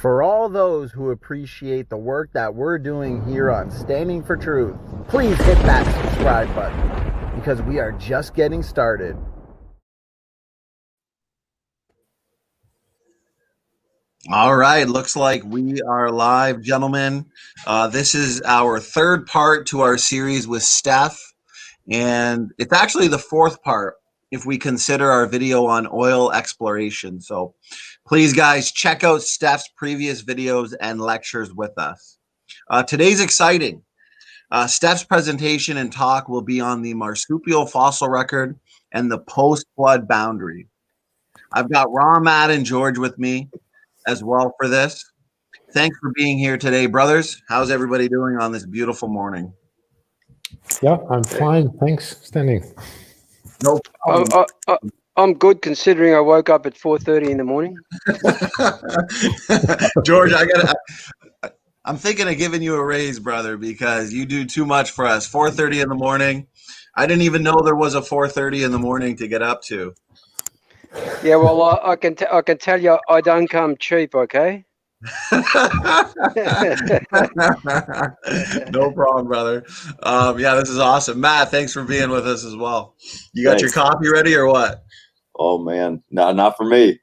For all those who appreciate the work that we're doing here on Standing for Truth, please hit that subscribe button because we are just getting started. All right, looks like we are live, gentlemen. This is our third part to our series with Stef, and it's actually the fourth part if we consider our video on oil exploration. So please, guys, check out Stef's previous videos and lectures with us. Today's exciting. Stef's presentation and talk will be on the Marsupial fossil record and the post-flood boundary. I've got Ron, Matt, and George with me as well for this. Thanks for being here today, brothers. How's everybody doing on this beautiful morning? Yeah, I'm fine. Thanks, Standing. No problem. I'm good considering I woke up at 4:30 in the morning. George, I'm thinking of giving you a raise, brother, because you do too much for us. 4:30 in the morning. I didn't even know there was a 4:30 in the morning to get up to. Yeah, well, I can tell you I don't come cheap, okay? No problem, brother. Yeah, this is awesome. Matt, thanks for being with us as well. You got your coffee ready or what? Oh man, no, not for me.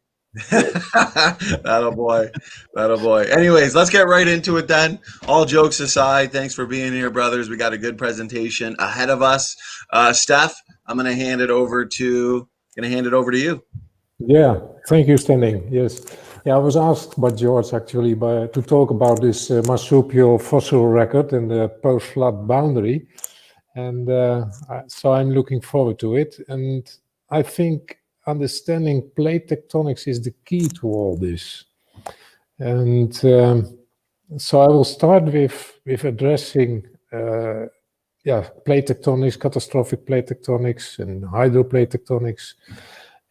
That'll boy. Anyways, let's get right into it then. All jokes aside, thanks for being here, brothers. We got a good presentation ahead of us. Stef, I'm gonna hand it over to you. Yeah, thank you, Standing. Yes. Yeah, I was asked by George actually to talk about this marsupial fossil record and the post-flood boundary. And so I'm looking forward to it. And I think understanding plate tectonics is the key to all this. And so I will start with addressing plate tectonics, catastrophic plate tectonics and hydroplate tectonics.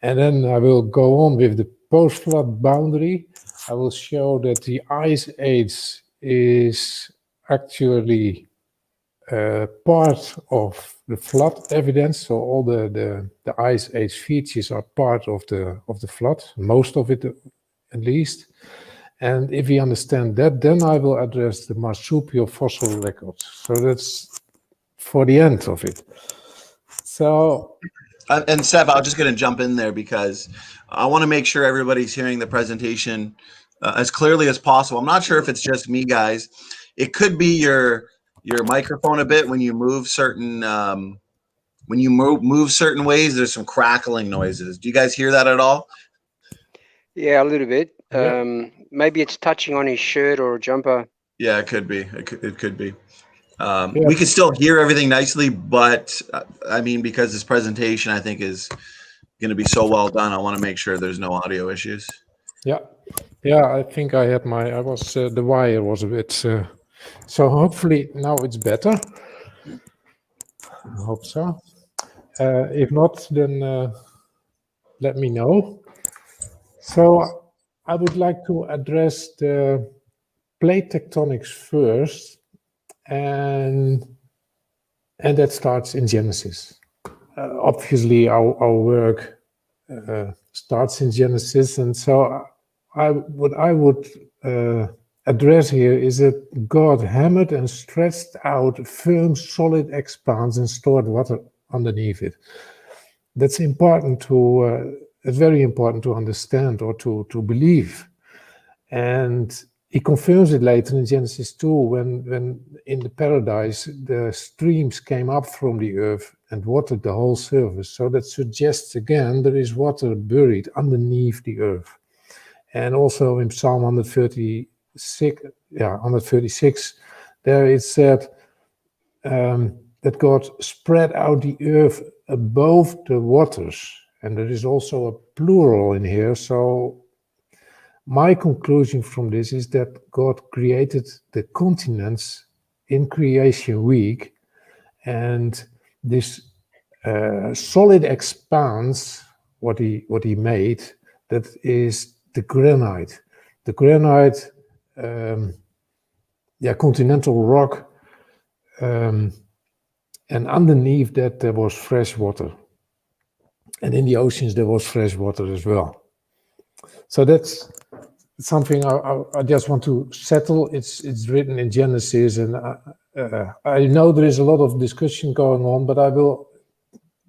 And then I will go on with the post-flood boundary. I will show that the ice age is actually part of the flood evidence. So all the ice age features are part of the flood, most of it at least. And if we understand that, then I will address the marsupial fossil records. So that's for the end of it. So. And Stef, I'm just going to jump in there because I want to make sure everybody's hearing the presentation as clearly as possible. I'm not sure if it's just me, guys. It could be your microphone a bit when you move certain move certain ways. There's some crackling noises. Do you guys hear that at all? Yeah, a little bit. Yeah. Maybe it's touching on his shirt or a jumper. Yeah, it could be. It could be. We could still hear everything nicely, but I mean, because this presentation I think is going to be so well done, I want to make sure there's no audio issues. Yeah, I think the wire was a bit, so hopefully now it's better. I hope so. If not, then let me know. So I would like to address the plate tectonics first. And that starts in Genesis. Obviously, our work starts in Genesis, and so what I would address here is that God hammered and stretched out firm, solid expanse and stored water underneath it. That's important it's very important to understand or to believe, and he confirms it later in Genesis 2 when in the paradise the streams came up from the earth and watered the whole surface. So that suggests again there is water buried underneath the earth. And also in Psalm 136, there it said that God spread out the earth above the waters. And there is also a plural in here. So my conclusion from this is that God created the continents in creation week, and this solid expanse, what he made, that is the granite. The granite, continental rock, and underneath that there was fresh water. And in the oceans there was fresh water as well. So that's something I just want to settle. It's written in Genesis, and I know there is a lot of discussion going on, but I will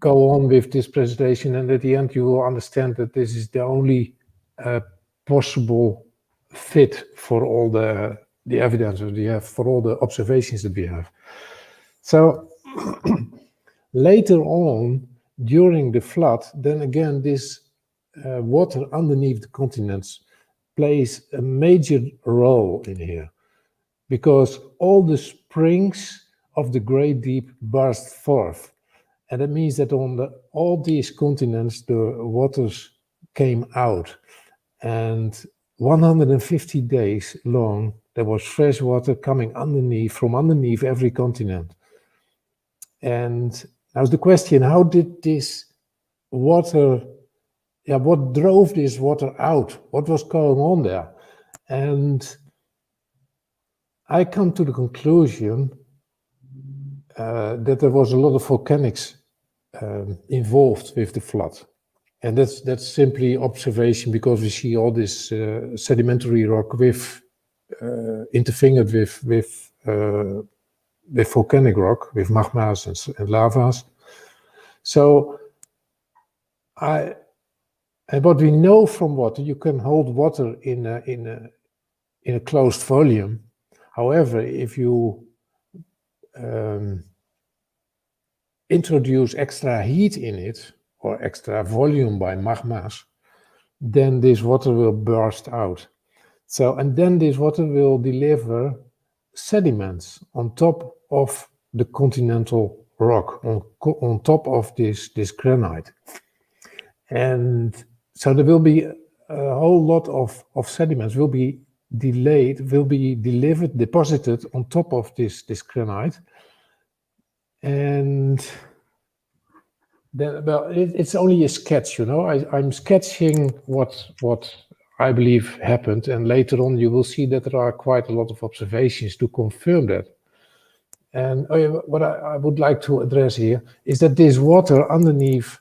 go on with this presentation, and at the end you will understand that this is the only possible fit for all the evidence that we have, for all the observations that we have. So later on, during the flood, then again this water underneath the continents plays a major role in here, because all the springs of the great deep burst forth. And that means that on all these continents, the waters came out. And 150 days long, there was fresh water coming from underneath every continent. And now the question, how did this water, what drove this water out? What was going on there? And I come to the conclusion that there was a lot of volcanics involved with the flood. And that's simply observation, because we see all this sedimentary rock with interfingered with volcanic rock, with magmas and lavas. So and what we know from water, you can hold water in a closed volume. However, if you introduce extra heat in it, or extra volume by magmas, then this water will burst out. So, and then this water will deliver sediments on top of the continental rock, on top of this granite. And so there will be a whole lot of sediments will be delivered, deposited on top of this granite. And then, well, it's only a sketch, you know. I'm sketching what I believe happened, and later on you will see that there are quite a lot of observations to confirm that. And what I would like to address here is that this water underneath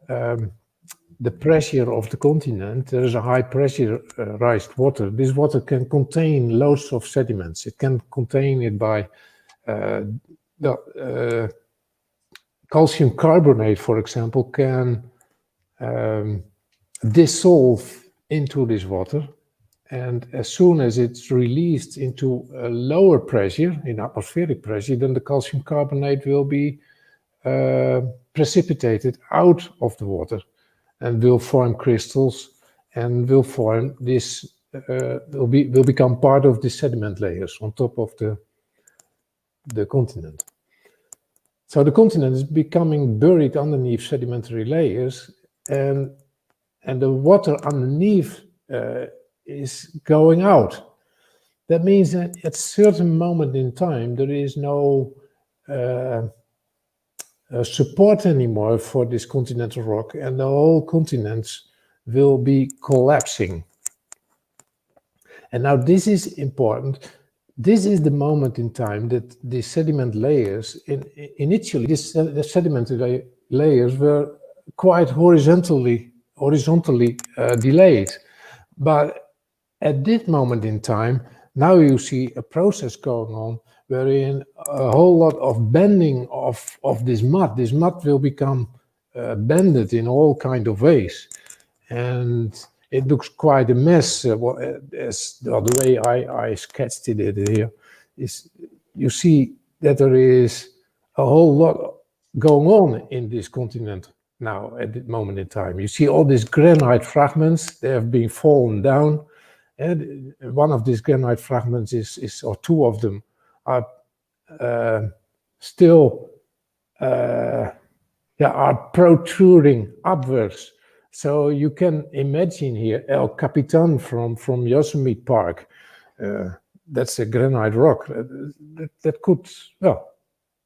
the pressure of the continent, there is a high pressurized water. This water can contain loads of sediments. It can contain it by calcium carbonate, for example, can dissolve into this water. And as soon as it's released into a lower pressure, in atmospheric pressure, then the calcium carbonate will be precipitated out of the water and will form crystals and will form this, will become part of the sediment layers on top of the continent. So the continent is becoming buried underneath sedimentary layers, and the water underneath is going out. That means that at a certain moment in time, there is no support anymore for this continental rock, and the whole continents will be collapsing. And now this is important. This is the moment in time that the sediment layers, initially the sedimentary layers were quite horizontally delayed. But at this moment in time, now you see a process going on wherein a whole lot of bending of this mud will become bended in all kind of ways. And it looks quite a mess. As the way I sketched it here is, you see that there is a whole lot going on in this continent now at this moment in time. You see all these granite fragments, they have been fallen down, and one of these granite fragments is or two of them are still are protruding upwards. So you can imagine here El Capitan from Yosemite Park. That's a granite rock. That could, well,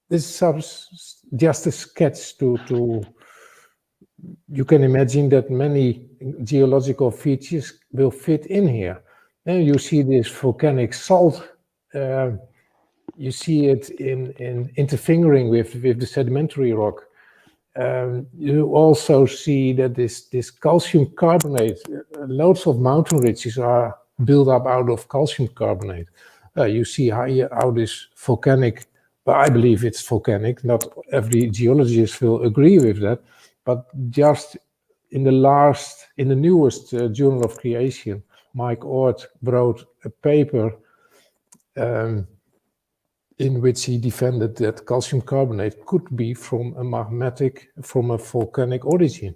this is just a sketch to you can imagine that many geological features will fit in here. And you see this volcanic salt. You see it in interfingering with the sedimentary rock. You also see that this calcium carbonate, loads of mountain ridges are built up out of calcium carbonate. You see how this volcanic, but I believe it's volcanic. Not every geologist will agree with that, but just in the newest Journal of Creation, Mike Ort wrote a paper in which he defended that calcium carbonate could be from a volcanic origin.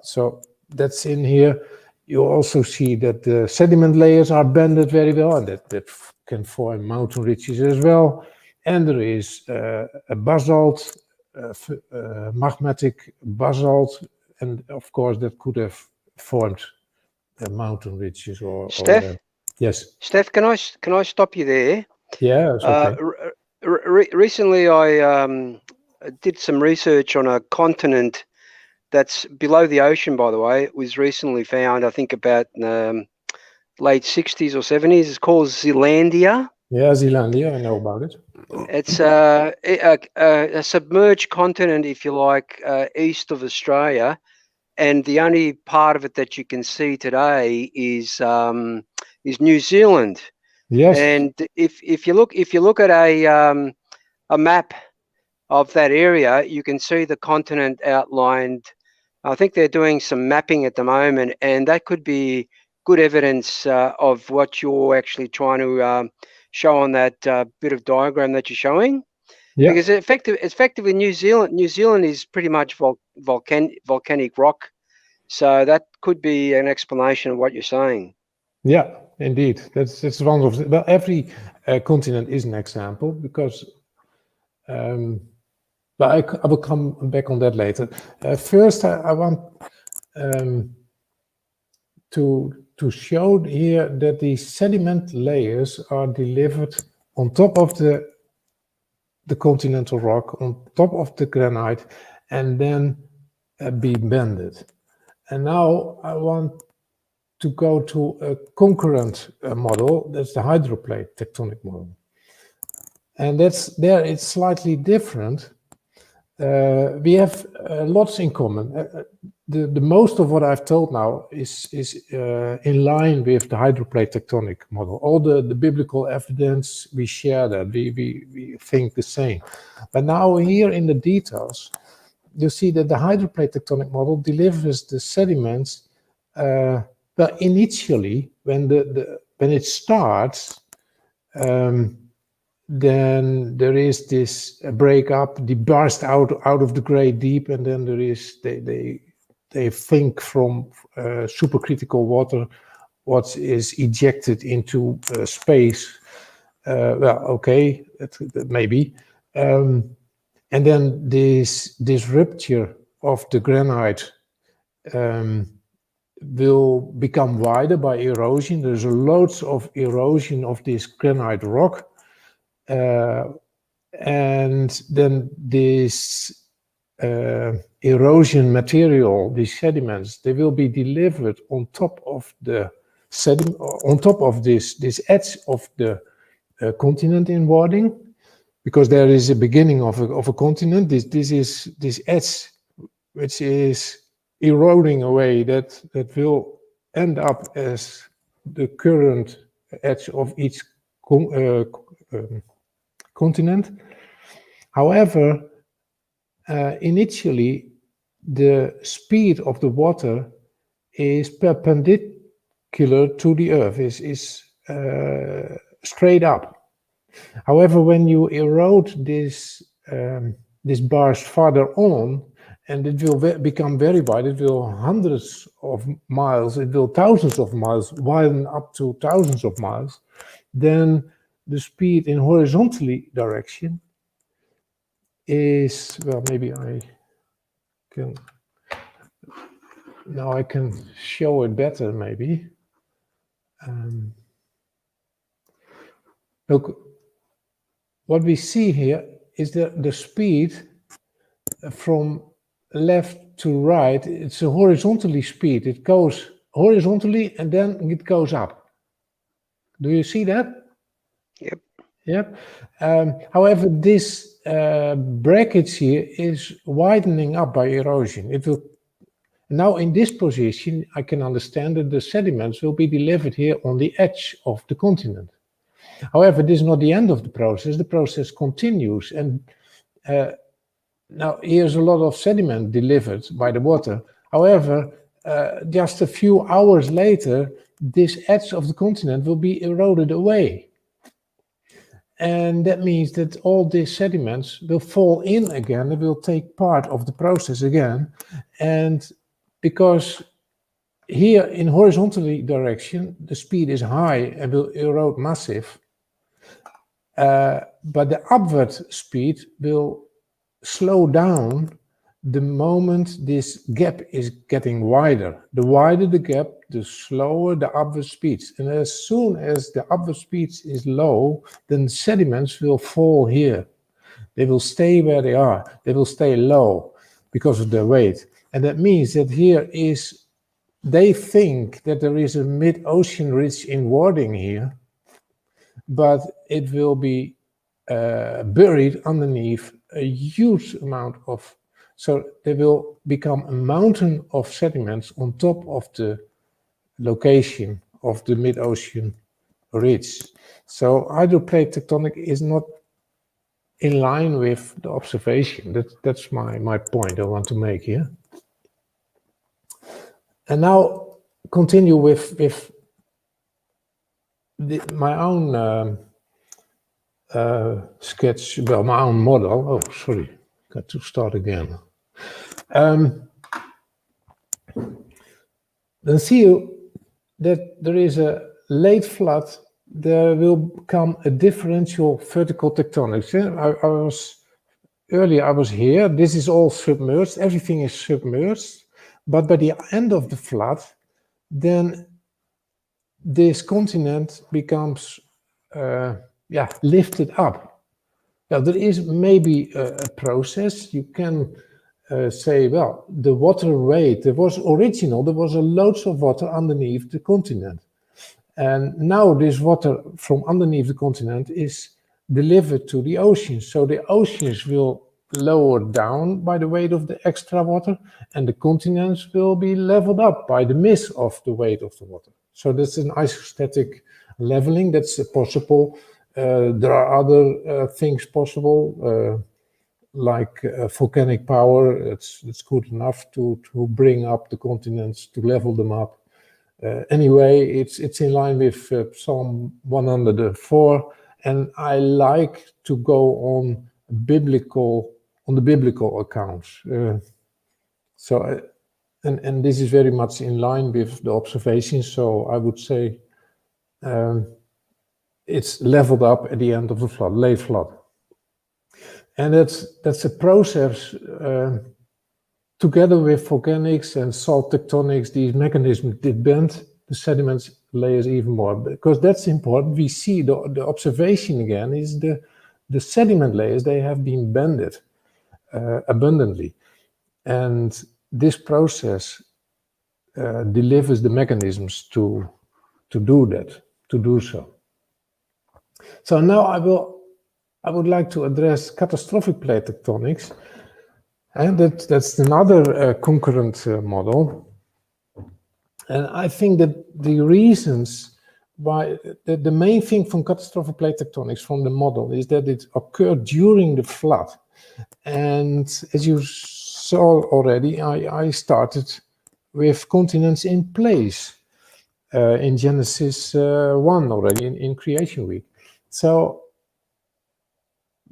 So that's in here. You also see that the sediment layers are banded very well, and that can form mountain ridges as well. And there is a basalt, magmatic basalt, and of course that could have formed mountain ridges or Stef? Yes. Stef, can I stop you there? Yeah, it's okay. Recently, I did some research on a continent that's below the ocean, by the way. It was recently found, I think, about late 60s or 70s. It's called Zealandia. Yeah, Zealandia, I know about it. It's a submerged continent, if you like, east of Australia. And the only part of it that you can see today is New Zealand. Yes. And if you look at a map of that area, you can see the continent outlined. I think they're doing some mapping at the moment, and that could be good evidence of what you're actually trying to show on that bit of diagram that you're showing. Yeah. Because effectively, New Zealand is pretty much volcanic rock, so that could be an explanation of what you're saying. Yeah, indeed. That's one of the, well, every continent is an example because. But I will come back on that later. First, I want to show here that the sediment layers are delivered on top of the continental rock, on top of the granite, and then be bended. And now I want to go to a concurrent model. That's the hydroplate tectonic model. And it's slightly different. We have lots in common. The most of what I've told now is in line with the hydroplate tectonic model. All the biblical evidence, we share that. We think the same. But now here in the details, you see that the hydroplate tectonic model delivers the sediments. But initially, when it starts, then there is this breakup, they burst out of the great deep, and then there is they think from supercritical water what is ejected into space. Well, okay, that maybe, and then this rupture of the granite will become wider by erosion. There's loads of erosion of this granite rock. And then this erosion material, these sediments, they will be delivered on top of the sediment, on top of this edge of the continent inwarding, because there is a beginning of a continent. This is this edge which is eroding away that will end up as the current edge of each continent. However, initially the speed of the water is perpendicular to the earth, is straight up. However, when you erode this bars farther on, and it will become very wide, it will hundreds of miles, it will thousands of miles, widen up to thousands of miles, then the speed in horizontally direction is, well, maybe I can, now I can show it better maybe. Look, what we see here is the speed from left to right. It's a horizontally speed. It goes horizontally and then it goes up. Do you see that? Yep. Yep. However, this brackets here is widening up by erosion. It will, Now in this position, I can understand that the sediments will be delivered here on the edge of the continent. However, this is not the end of the process. The process continues, and now here's a lot of sediment delivered by the water. However, just a few hours later, this edge of the continent will be eroded away. And that means that all these sediments will fall in again. They will take part of the process again. And because here in horizontally direction, the speed is high and will erode massive. But the upward speed will slow down the moment this gap is getting wider. The wider the gap, the slower the upward speed. And as soon as the upward speed is low, then sediments will fall here. They will stay where they are. They will stay low because of their weight. And that means that here is, they think that there is a mid-ocean ridge inwarding here, but it will be buried underneath a huge amount of, so there will become a mountain of sediments on top of the location of the mid-ocean ridge. So hydroplate tectonic is not in line with the observation. That's my point I want to make here. And now continue with my own sketch, well, my own model. Oh, sorry, got to start again. Then see you that there is a late flood. There will come a differential vertical tectonics. I was here. This is all submerged. Everything is submerged. But by the end of the flood, then this continent becomes lifted up. Now, there is maybe a process. You can say, well, the water rate, there was loads of water underneath the continent. And now this water from underneath the continent is delivered to the oceans. So the oceans will lower down by the weight of the extra water, and the continents will be leveled up by the miss of the weight of the water. So that's an isostatic leveling that's possible. There are other things possible, like volcanic power. It's good enough to bring up the continents, to level them up. Anyway, it's in line with Psalm 104, and I like to go on the biblical accounts. And this is very much in line with the observations. So I would say it's leveled up at the end of the flood, late flood. And that's a process together with volcanics and salt tectonics. These mechanisms did bend the sediment layers even more, because that's important. We see the observation again is the sediment layers, they have been bended abundantly. And this process delivers the mechanisms to do so. So now I would like to address catastrophic plate tectonics, and that's another concurrent model. And I think that the reasons why, the main thing from catastrophic plate tectonics from the model is that it occurred during the flood. And as you saw already, I started with continents in place in Genesis 1 already, in Creation Week. So,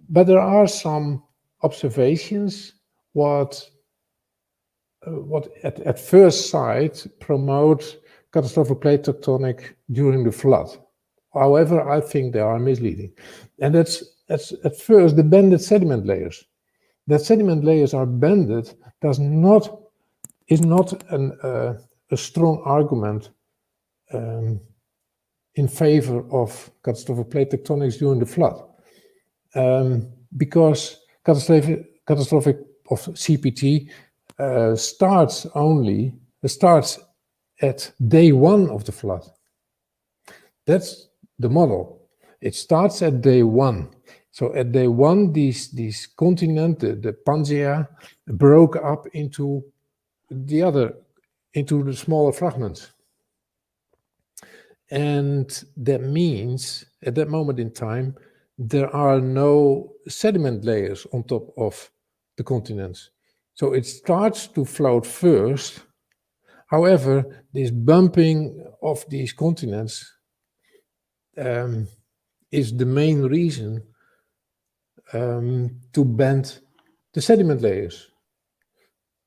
but there are some observations what at first sight promote catastrophic plate tectonic during the flood. However, I think they are misleading. And that's at first the bended sediment layers. That sediment layers are bended is not a strong argument in favor of catastrophic plate tectonics during the flood. Because catastrophic of CPT starts at day one of the flood. That's the model. It starts at day one. So at day one, these continent, the Pangea, broke up into the other into the smaller fragments. And that means at that moment in time, there are no sediment layers on top of the continents. So it starts to float first. However, this bumping of these continents is the main reason to bend the sediment layers.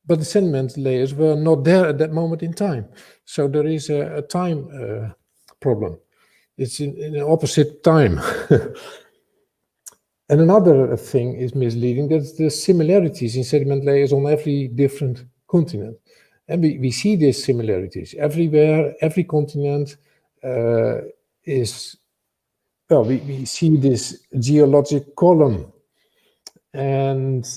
But the sediment layers were not there at that moment in time. So there is a time problem. It's in an opposite time. And another thing is misleading, that's the similarities in sediment layers on every different continent. And we see these similarities everywhere. Every continent is, well, we see this geologic column. And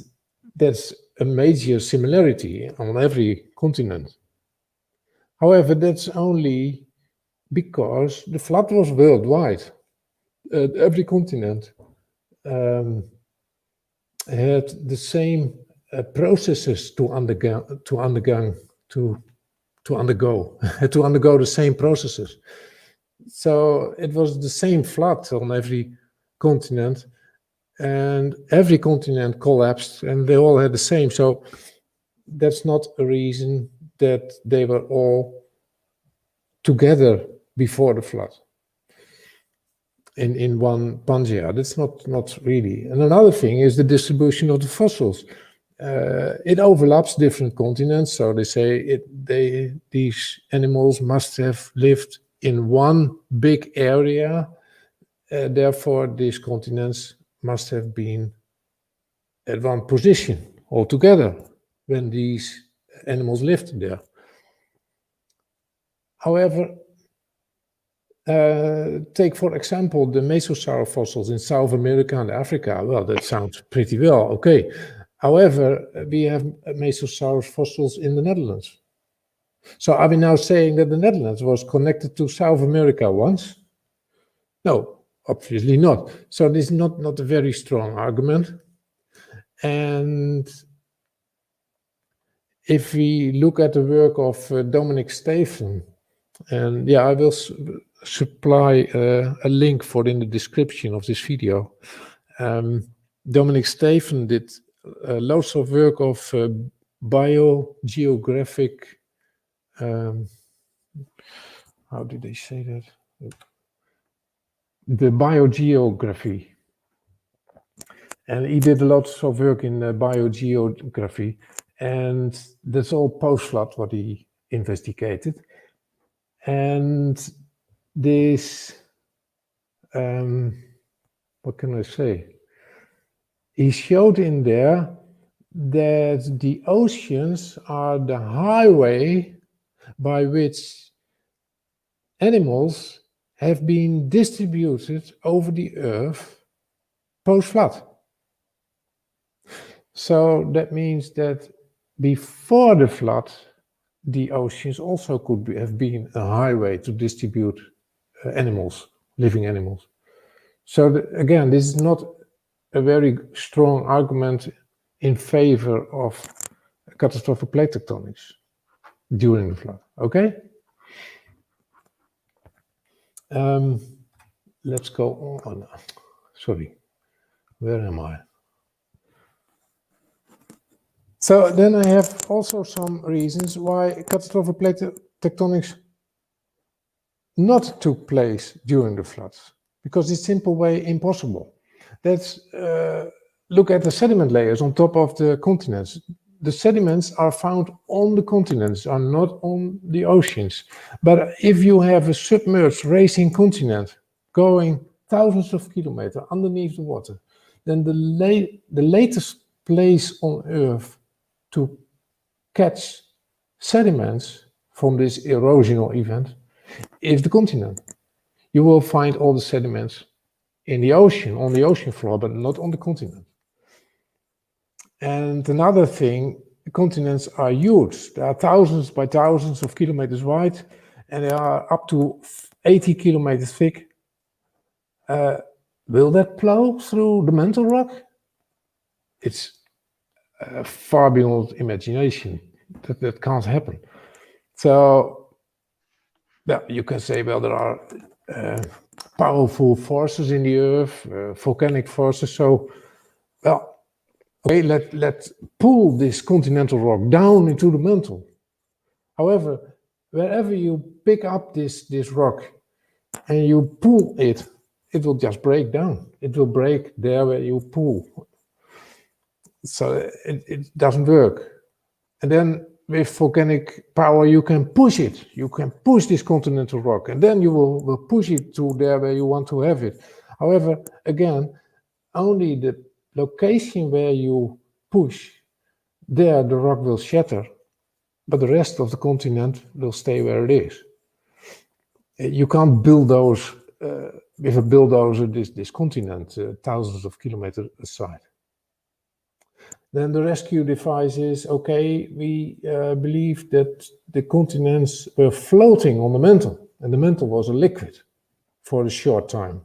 that's a major similarity on every continent. However, that's only because the flood was worldwide. Every continent had the same processes to undergo the same processes. So it was the same flood on every continent, and every continent collapsed, and they all had the same. So that's not a reason that they were all together before the flood in one Pangea. That's not really. And another thing is the distribution of the fossils. It overlaps different continents, so they say these animals must have lived in one big area. Therefore, these continents must have been at one position altogether when these animals lived there. However, take for example the Mesosaur fossils in South America and Africa. Well, that sounds pretty well, okay. However, we have Mesosaur fossils in the Netherlands. So are we now saying that the Netherlands was connected to South America once? No, obviously not. So this is not a very strong argument. And if we look at the work of Dominic Steven, and yeah, I will supply a link for it in the description of this video. Dominic Steven did loads of work of biogeographic, how did they say that? The biogeography. And he did lots of work in biogeography, and that's all post-flood what he investigated. And this, what can I say? He showed in there that the oceans are the highway by which animals have been distributed over the earth post-flood. So that means that before the flood, the oceans also could have been a highway to distribute animals, living animals. So again, this is not a very strong argument in favor of catastrophic plate tectonics during the flood, okay? Let's go on. Sorry, where am I? So then I have also some reasons why catastrophic plate tectonics not took place during the floods, because it's simple way impossible. Let's look at the sediment layers on top of the continents. The sediments are found on the continents, are not on the oceans. But if you have a submerged racing continent going thousands of kilometers underneath the water, then the latest place on Earth to catch sediments from this erosional event is the continent. You will find all the sediments in the ocean, on the ocean floor, but not on the continent. And another thing, the continents are huge. They are thousands by thousands of kilometers wide, and they are up to 80 kilometers thick. Will that plow through the mantle rock? It's far beyond imagination. That can't happen. So, well, you can say, well, there are powerful forces in the earth, volcanic forces. So, well, okay, let's pull this continental rock down into the mantle. However, wherever you pick up this rock and you pull it, it will just break down. It will break there where you pull. So it doesn't work. And then with volcanic power, you can push it. You can push this continental rock, and then you will push it to there where you want to have it. However, again, only the location where you push, there the rock will shatter, but the rest of the continent will stay where it is. You can't bulldoze with a bulldozer this continent thousands of kilometers aside. Then the rescue device is, okay, we believe that the continents were floating on the mantle, and the mantle was a liquid for a short time.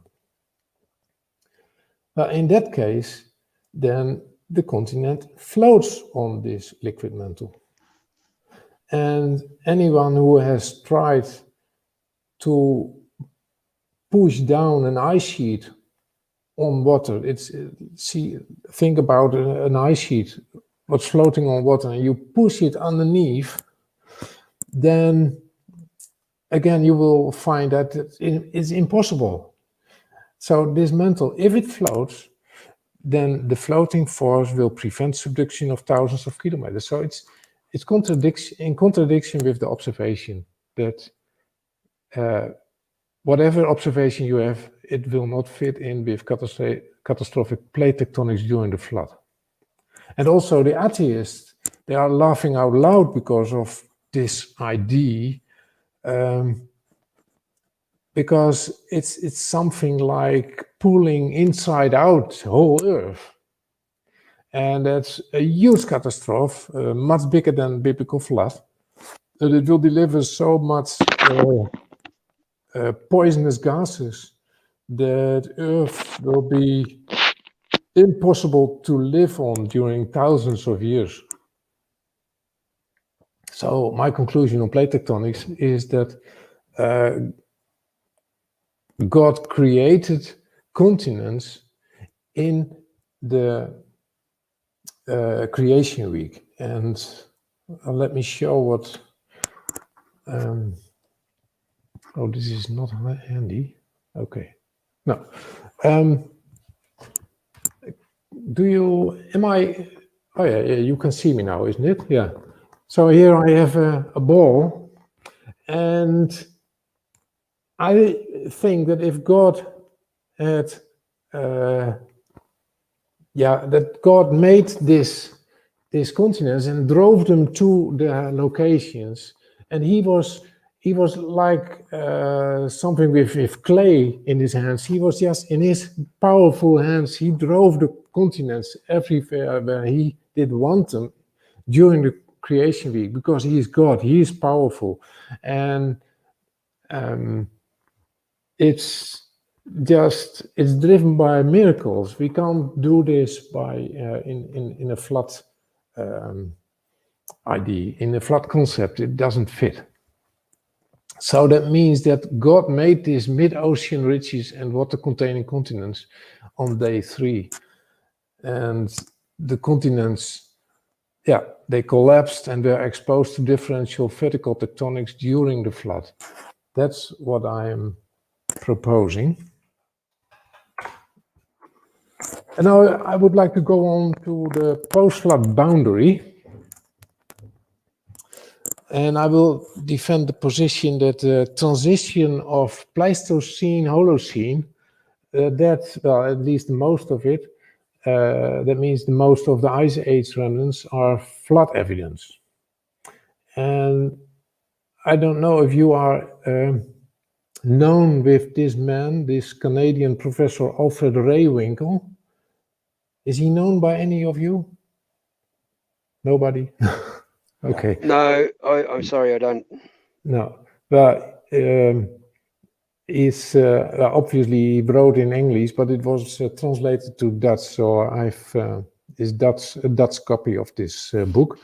Now, in that case, then the continent floats on this liquid mantle. And anyone who has tried to push down an ice sheet on water, think about an ice sheet, what's floating on water, and you push it underneath, then again you will find that it's impossible. So this mantle, if it floats, then the floating force will prevent subduction of thousands of kilometers. So it's in contradiction with the observation that whatever observation you have, it will not fit in with catastrophic plate tectonics during the flood. And also the atheists, they are laughing out loud because of this idea, because it's something like pulling inside out the whole Earth. And that's a huge catastrophe, much bigger than biblical flood, that it will deliver so much poisonous gases that Earth will be impossible to live on during thousands of years. So my conclusion on plate tectonics is that God created continents in the creation week. And let me show what... oh, this is not handy. Okay. No. Oh yeah, you can see me now, isn't it? Yeah. So here I have a ball, and I think that if God had, that God made these continents and drove them to the locations, and he was like something with clay in his hands. He was just in his powerful hands. He drove the continents everywhere where he did want them during the creation week, because he is God. He is powerful, and it's driven by miracles. We can't do this by in a flood idea, in a flood concept. It doesn't fit. So that means that God made these mid-ocean ridges and water-containing continents on day 3. And the continents, they collapsed and were exposed to differential vertical tectonics during the flood. That's what I am proposing. And now I would like to go on to the post-flood boundary. And I will defend the position that the transition of Pleistocene, Holocene, at least most of it, that means the most of the Ice Age remnants are flood evidence. And I don't know if you are known with this man, this Canadian professor Alfred Rehwinkel. Is he known by any of you? Nobody? Okay. No, I'm sorry, I don't. No. But it's obviously he wrote in English, but it was translated to Dutch. So I've a Dutch copy of this book,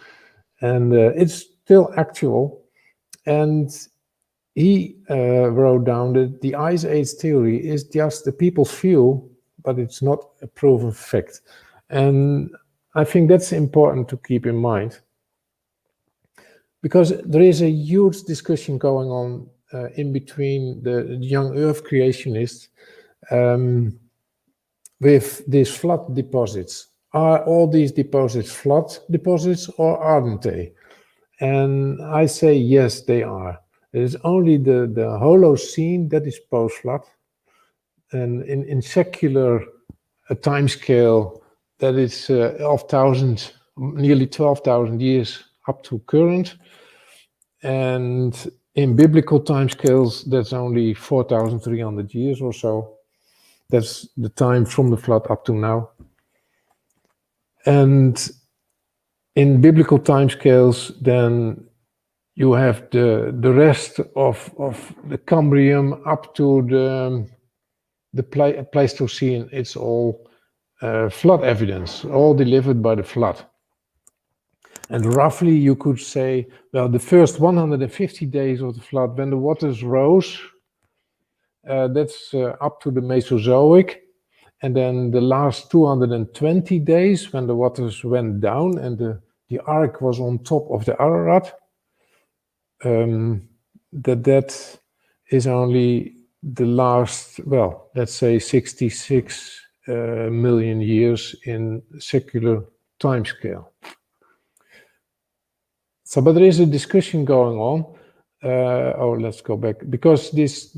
and it's still actual. And he wrote down that the Ice Age theory is just the people's view, but it's not a proven fact. And I think that's important to keep in mind, because there is a huge discussion going on in between the Young Earth Creationists with these flood deposits. Are all these deposits flood deposits or aren't they? And I say yes, they are. It is only the Holocene that is post-flood, and in secular timescale that is nearly 12,000 years up to current, and in biblical timescales that's only 4,300 years or so. That's the time from the flood up to now. And in biblical timescales, then you have the rest of the Cambrian up to the Pleistocene. It's all flood evidence, all delivered by the flood. And roughly you could say, well, the first 150 days of the flood, when the waters rose, that's up to the Mesozoic. And then the last 220 days, when the waters went down and the ark was on top of the Ararat, that is only the last, well, let's say 66 million years in secular timescale. So, but there is a discussion going on. Let's go back, because this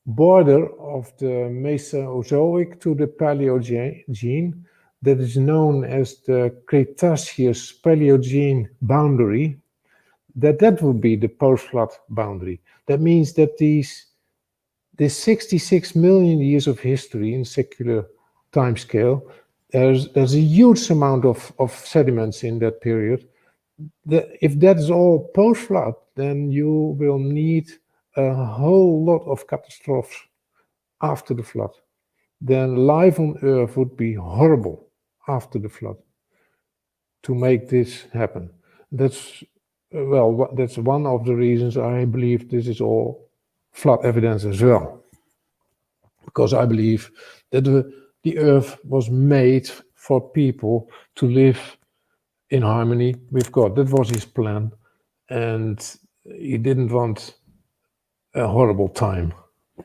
border of the Mesozoic to the Paleogene, that is known as the Cretaceous Paleogene boundary, that would be the post-flood boundary. That means that this 66 million years of history in secular timescale, there's a huge amount of sediments in that period. If that is all post-flood, then you will need a whole lot of catastrophes after the flood. Then life on Earth would be horrible after the flood to make this happen. That's one of the reasons I believe this is all flood evidence as well. Because I believe that the Earth was made for people to live in harmony with God. That was his plan. And he didn't want a horrible time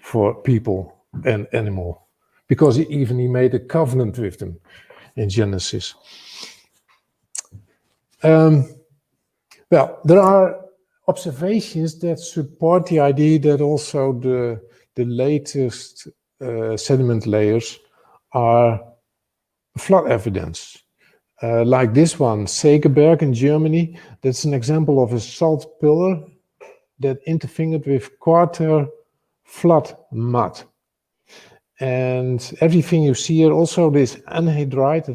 for people and animal, because he made a covenant with them in Genesis. Well, there are observations that support the idea that also the latest sediment layers are flood evidence. Like this one, Segeberg in Germany, that's an example of a salt pillar that interfingered with quarter flood mud. And everything you see here, also this anhydrite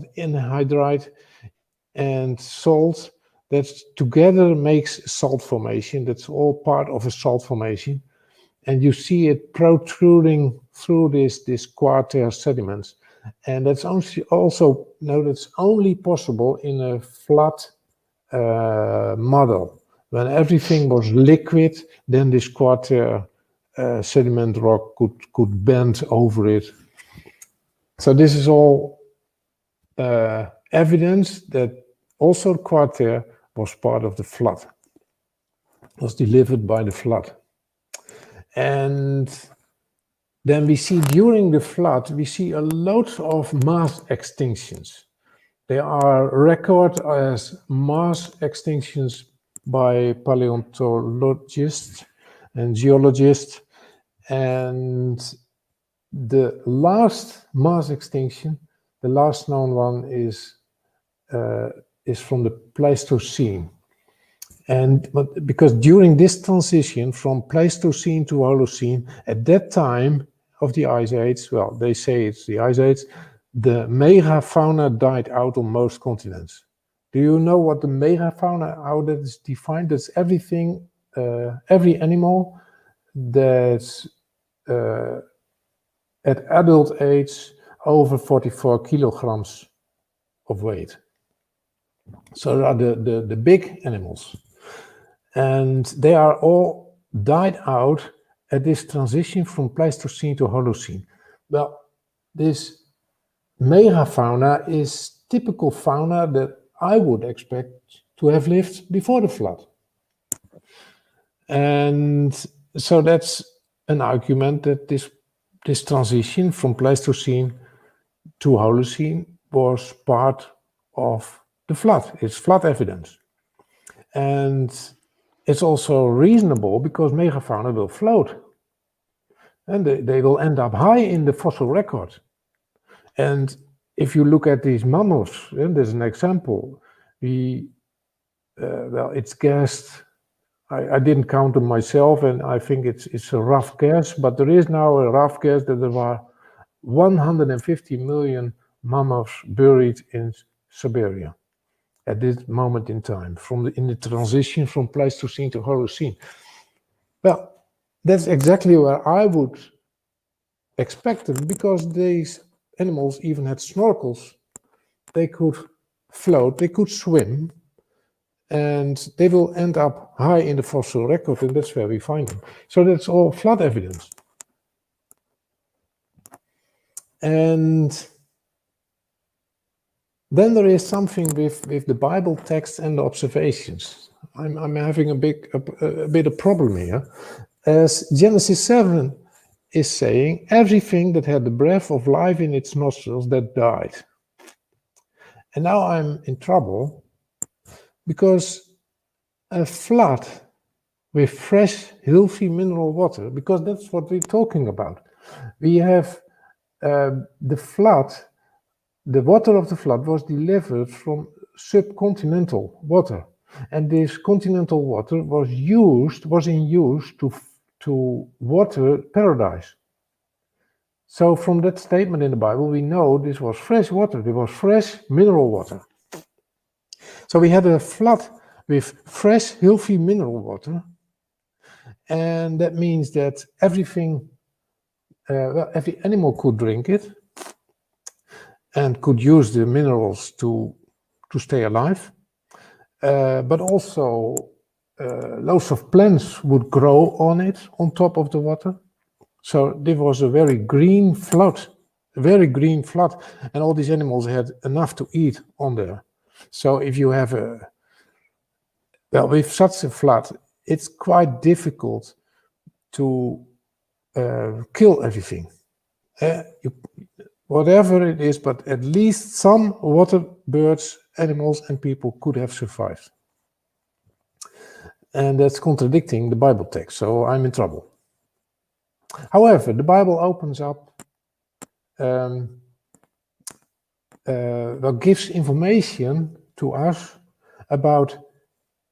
and salt, that together makes salt formation. That's all part of a salt formation. And you see it protruding through this quarter sediments. And that's also that's only possible in a flood model. When everything was liquid, then this quarter sediment rock could bend over it. So this is all evidence that also quarter was part of the flood, was delivered by the flood. And then we see during the flood, we see a lot of mass extinctions. They are recorded as mass extinctions by paleontologists and geologists. And the last mass extinction, the last known one, is from the Pleistocene. But because during this transition from Pleistocene to Holocene, at that time of the Ice Age, well, they say it's the Ice Age, the megafauna died out on most continents. Do you know what the megafauna, how that is defined? That's everything, every animal that's at adult age over 44 kilograms of weight. So are the big animals. And they are all died out at this transition from Pleistocene to Holocene. Well, this megafauna is typical fauna that I would expect to have lived before the flood. And so that's an argument that this transition from Pleistocene to Holocene was part of the flood. It's flood evidence. And it's also reasonable because megafauna will float. And they will end up high in the fossil record. And if you look at these mammals, and there's an example, well, it's guessed, I didn't count them myself, and I think it's a rough guess, but there is now a rough guess that there are 150 million mammals buried in Siberia at this moment in time, in the transition from Pleistocene to Holocene. Well, that's exactly where I would expect them, because these animals even had snorkels. They could float, they could swim, and they will end up high in the fossil record, and that's where we find them. So that's all flood evidence. And then there is something with the Bible text and the observations. I'm having a bit of problem here, as Genesis 7 is saying, everything that had the breath of life in its nostrils that died. And now I'm in trouble, because a flood with fresh, healthy mineral water, because that's what we're talking about. We have the flood, the water of the flood was delivered from subcontinental water. And this continental water was in use to water paradise. So from that statement in the Bible, we know this was fresh water, there was fresh mineral water. So we had a flood with fresh, healthy mineral water. And that means that everything, every animal could drink it and could use the minerals to stay alive. But also loads of plants would grow on it, on top of the water. So this was a very green flood, and all these animals had enough to eat on there. So if you have with such a flood, it's quite difficult to kill everything. Whatever it is, but at least some water birds, animals, and people could have survived. And that's contradicting the Bible text, so I'm in trouble. However, the Bible opens up, gives information to us about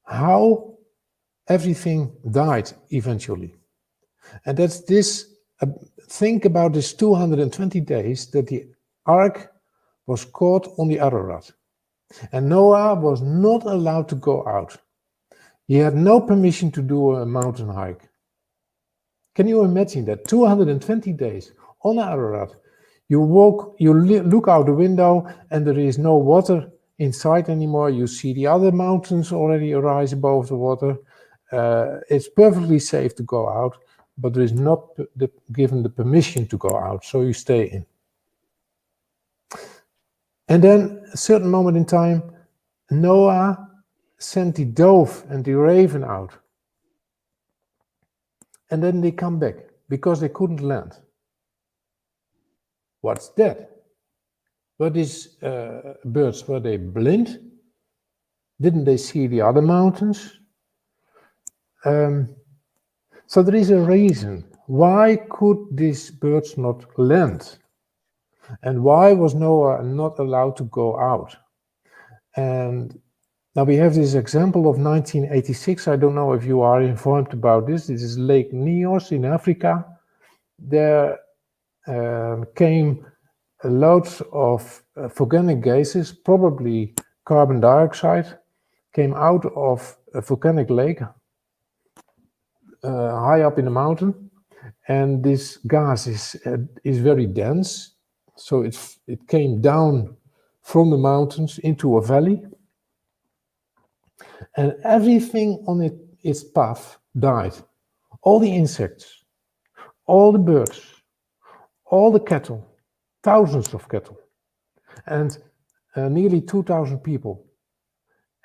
how everything died eventually. And that's this, think about this 220 days that the ark was caught on the Ararat. And Noah was not allowed to go out. He had no permission to do a mountain hike. Can you imagine that? 220 days on Ararat. You look out the window and there is no water inside anymore. You see the other mountains already rise above the water. It's perfectly safe to go out, but there is not given the permission to go out, so you stay in. And then, a certain moment in time, Noah sent the dove and the raven out. And then they come back, because they couldn't land. What's that? Were these birds, were they blind? Didn't they see the other mountains? So there is a reason. Why could these birds not land? And why was Noah not allowed to go out? And now we have this example of 1986. I don't know if you are informed about this. This is Lake Nyos in Africa. There came loads of volcanic gases, probably carbon dioxide, came out of a volcanic lake high up in the mountain. And this gas is very dense. So it came down from the mountains into a valley. And everything on it its path died. All the insects, all the birds, all the cattle, thousands of cattle, and nearly 2,000 people.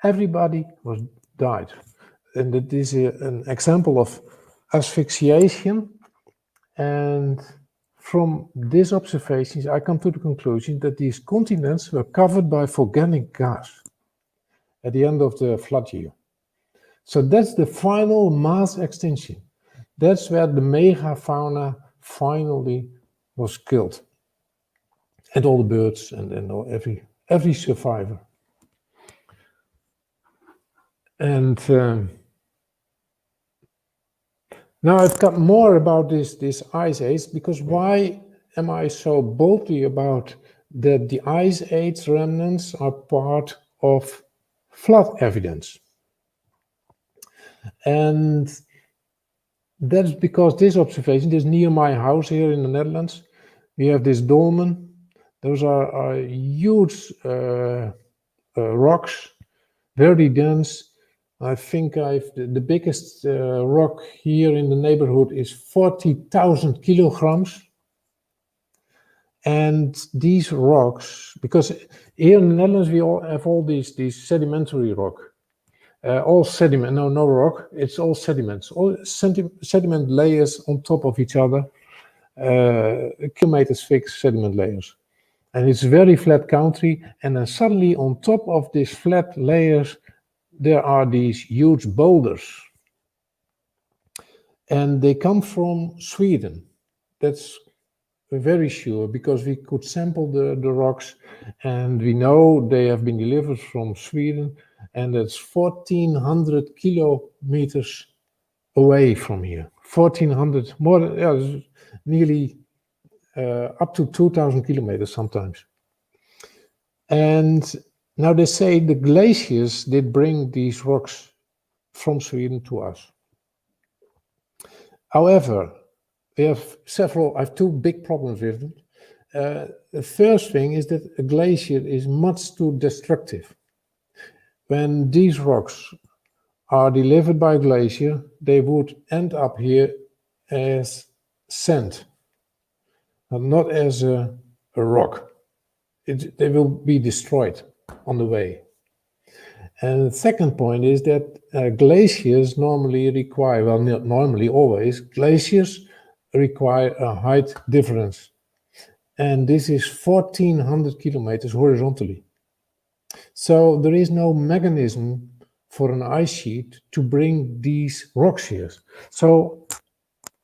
Everybody was died. And it is an example of asphyxiation. And from these observations, I come to the conclusion that these continents were covered by volcanic gas at the end of the flood year. So that's the final mass extinction. That's where the megafauna finally was killed. And all the birds and every survivor. And now I've got more about this ice age, because why am I so boldly about that the ice age remnants are part of flood evidence? And that's because this observation is near my house here in the Netherlands. We have this dolmen. Those are huge rocks, very dense. I think the biggest rock here in the neighborhood is 40,000 kilograms. And these rocks, because here in the Netherlands we all have all these sedimentary rock. All sediment, no rock, it's all sediments, all sediment layers on top of each other, kilometers thick sediment layers. And it's very flat country, and then suddenly on top of these flat layers, there are these huge boulders. And they come from Sweden. That's very sure, because we could sample the rocks, and we know they have been delivered from Sweden, and that's 1,400 kilometers away from here. 1,400, more, yeah, nearly up to 2,000 kilometers sometimes. And now they say the glaciers did bring these rocks from Sweden to us. However, I have two big problems with them. The first thing is that a glacier is much too destructive. When these rocks are delivered by a glacier, they would end up here as sand, not as a rock. They will be destroyed on the way. And the second point is that glaciers normally require, well, not normally, always, glaciers require a height difference. And this is 1,400 kilometers horizontally. So there is no mechanism for an ice sheet to bring these rocks here. So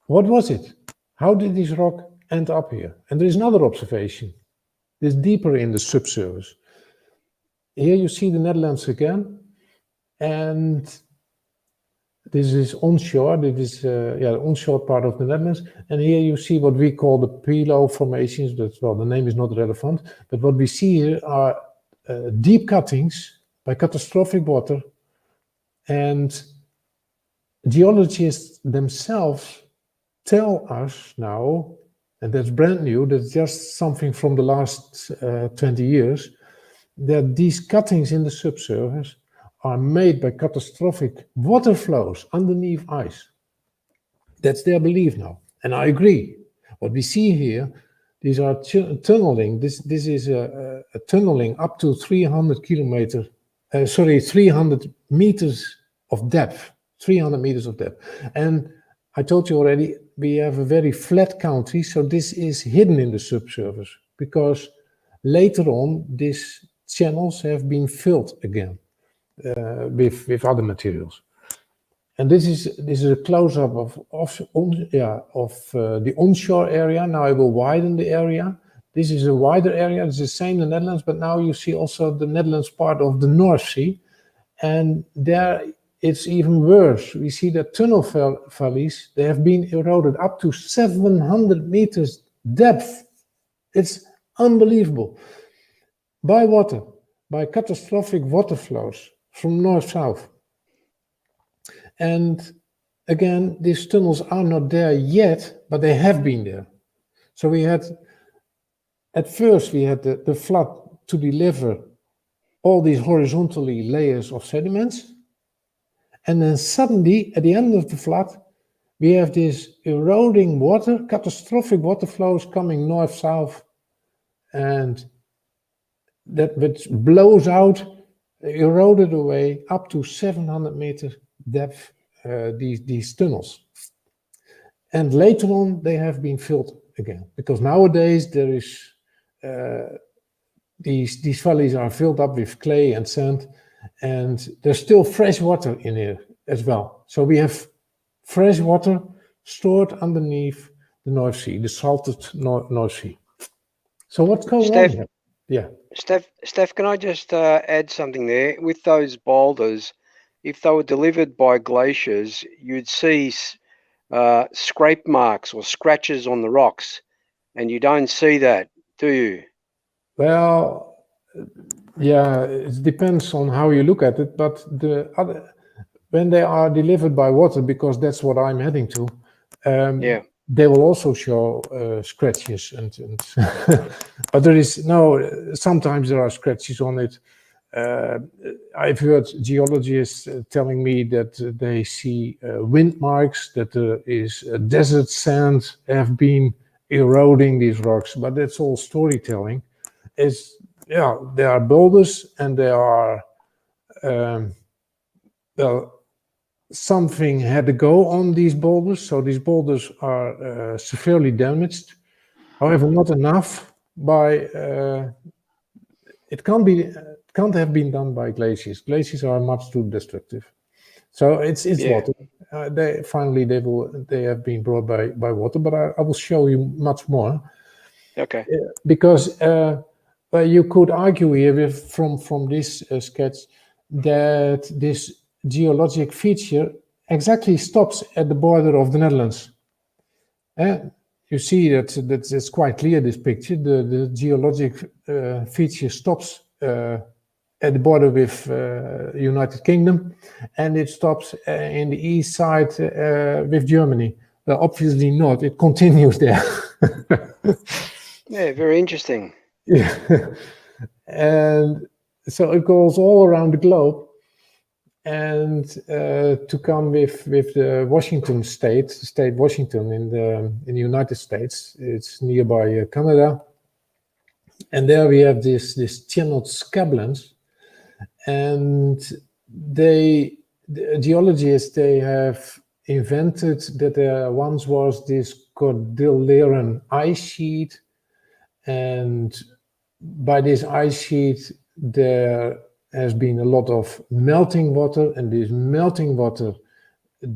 what was it? How did this rock end up here? And there is another observation. This deeper in the subsurface. Here you see the Netherlands again, and this is onshore. This is the onshore part of the Netherlands, and here you see what we call the Pilo formations. That's, well, the name is not relevant, but what we see here are deep cuttings by catastrophic water, and geologists themselves tell us now, and that's brand new, that's just something from the last 20 years, that these cuttings in the subsurface are made by catastrophic water flows underneath ice. That's their belief now, and I agree. What we see here, these are tunneling. This is a tunneling up to 300 meters of depth. 300 meters of depth, and I told you already, we have a very flat country, so this is hidden in the subsurface, because later on these channels have been filled again with other materials. And this is a close-up of the onshore area. Now I will widen the area. This is a wider area. It's the same in the Netherlands, but now you see also the Netherlands part of the North Sea, and there it's even worse. We see that tunnel valleys, they have been eroded up to 700 meters depth. It's unbelievable. By water, by catastrophic water flows from north-south. And again, these tunnels are not there yet, but they have been there. So we had, at first we had the flood to deliver all these horizontally layers of sediments. And then suddenly, at the end of the flood, we have this eroding water, catastrophic water flows coming north-south, and that which blows out, eroded away up to 700 meters depth, these tunnels. And later on, they have been filled again, because nowadays there is, these valleys are filled up with clay and sand, and there's still fresh water in here as well. So we have fresh water stored underneath the North Sea, the salted North Sea. So what's going on here? Yeah. Steph, can I just add something there? With those boulders, if they were delivered by glaciers, you'd see scrape marks or scratches on the rocks, and you don't see that, do you? Well, yeah, it depends on how you look at it, but when they are delivered by water, because that's what I'm heading to, they will also show scratches and but there is sometimes there are scratches on it. I've heard geologists telling me that they see wind marks, that there is desert sand have been eroding these rocks, but that's all storytelling. There are boulders, and there are something had to go on these boulders, so these boulders are severely damaged. However, not enough by it can't have been done by glaciers. Glaciers are much too destructive. So it's water. They have been brought by water, but I will show you much more. Okay. Because you could argue here from this sketch that this geologic feature exactly stops at the border of the Netherlands. You see that it's quite clear, this picture. The geologic feature stops at the border with United Kingdom, and it stops in the east side with Germany. Well, obviously not. It continues there. Yeah, very interesting. Yeah. And so it goes all around the globe. And to come with the Washington state Washington in the United States, it's nearby Canada, and there we have this channeled scablands, and the geologists, they have invented that there once was this Cordilleran ice sheet, and by this ice sheet there has been a lot of melting water, and this melting water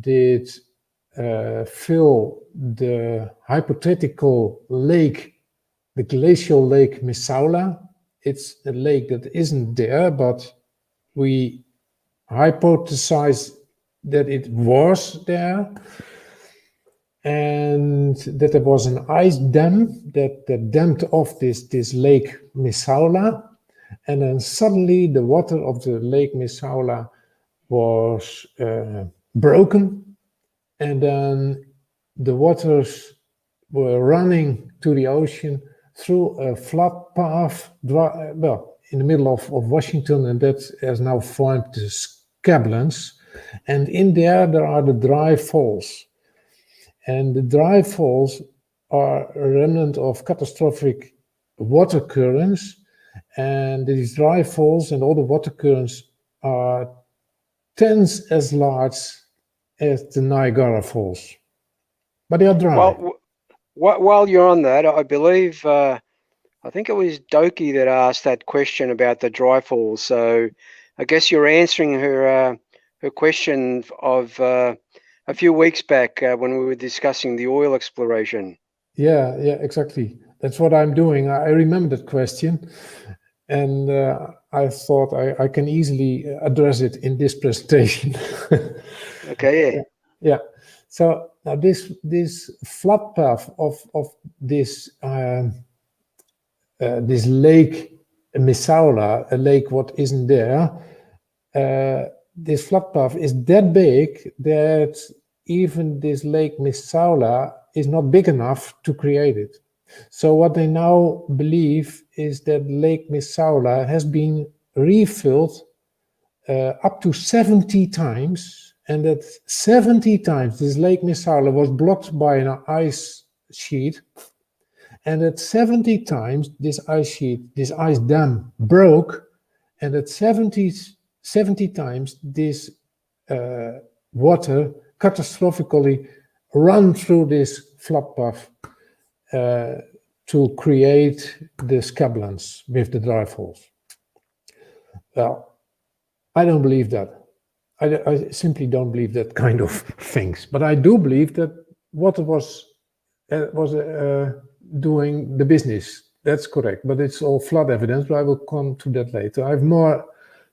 did fill the hypothetical lake, the glacial lake Misaula. It's a lake that isn't there, but we hypothesize that it was there, and that there was an ice dam that dammed off this lake Misaula. And then suddenly the water of the Lake Misaula was broken, and then the waters were running to the ocean through a flood path, in the middle of Washington, and that has now formed the scablands. And in there are the dry falls. And the dry falls are a remnant of catastrophic water currents. And these dry falls and all the water currents are tens as large as the Niagara Falls, but they are dry. Well, while you're on that, I believe, I think it was Doki that asked that question about the dry falls. So I guess you're answering her question of a few weeks back when we were discussing the oil exploration. Yeah, exactly. That's what I'm doing. I remember that question. And I thought I can easily address it in this presentation. Okay. Yeah. So now this flood path of this this lake Misaula, a lake what isn't there. This flood path is that big that even this lake Misaula is not big enough to create it. So what they now believe is that Lake Misaula has been refilled up to 70 times, and that 70 times this Lake Missale was blocked by an ice sheet, and that 70 times this ice sheet, this ice dam broke, and that 70 times this water catastrophically run through this flood path to create the scablands with the dry falls. Well, I don't believe that. I simply don't believe that kind of things. But I do believe that water was doing the business. That's correct. But it's all flood evidence. But I will come to that later. I have more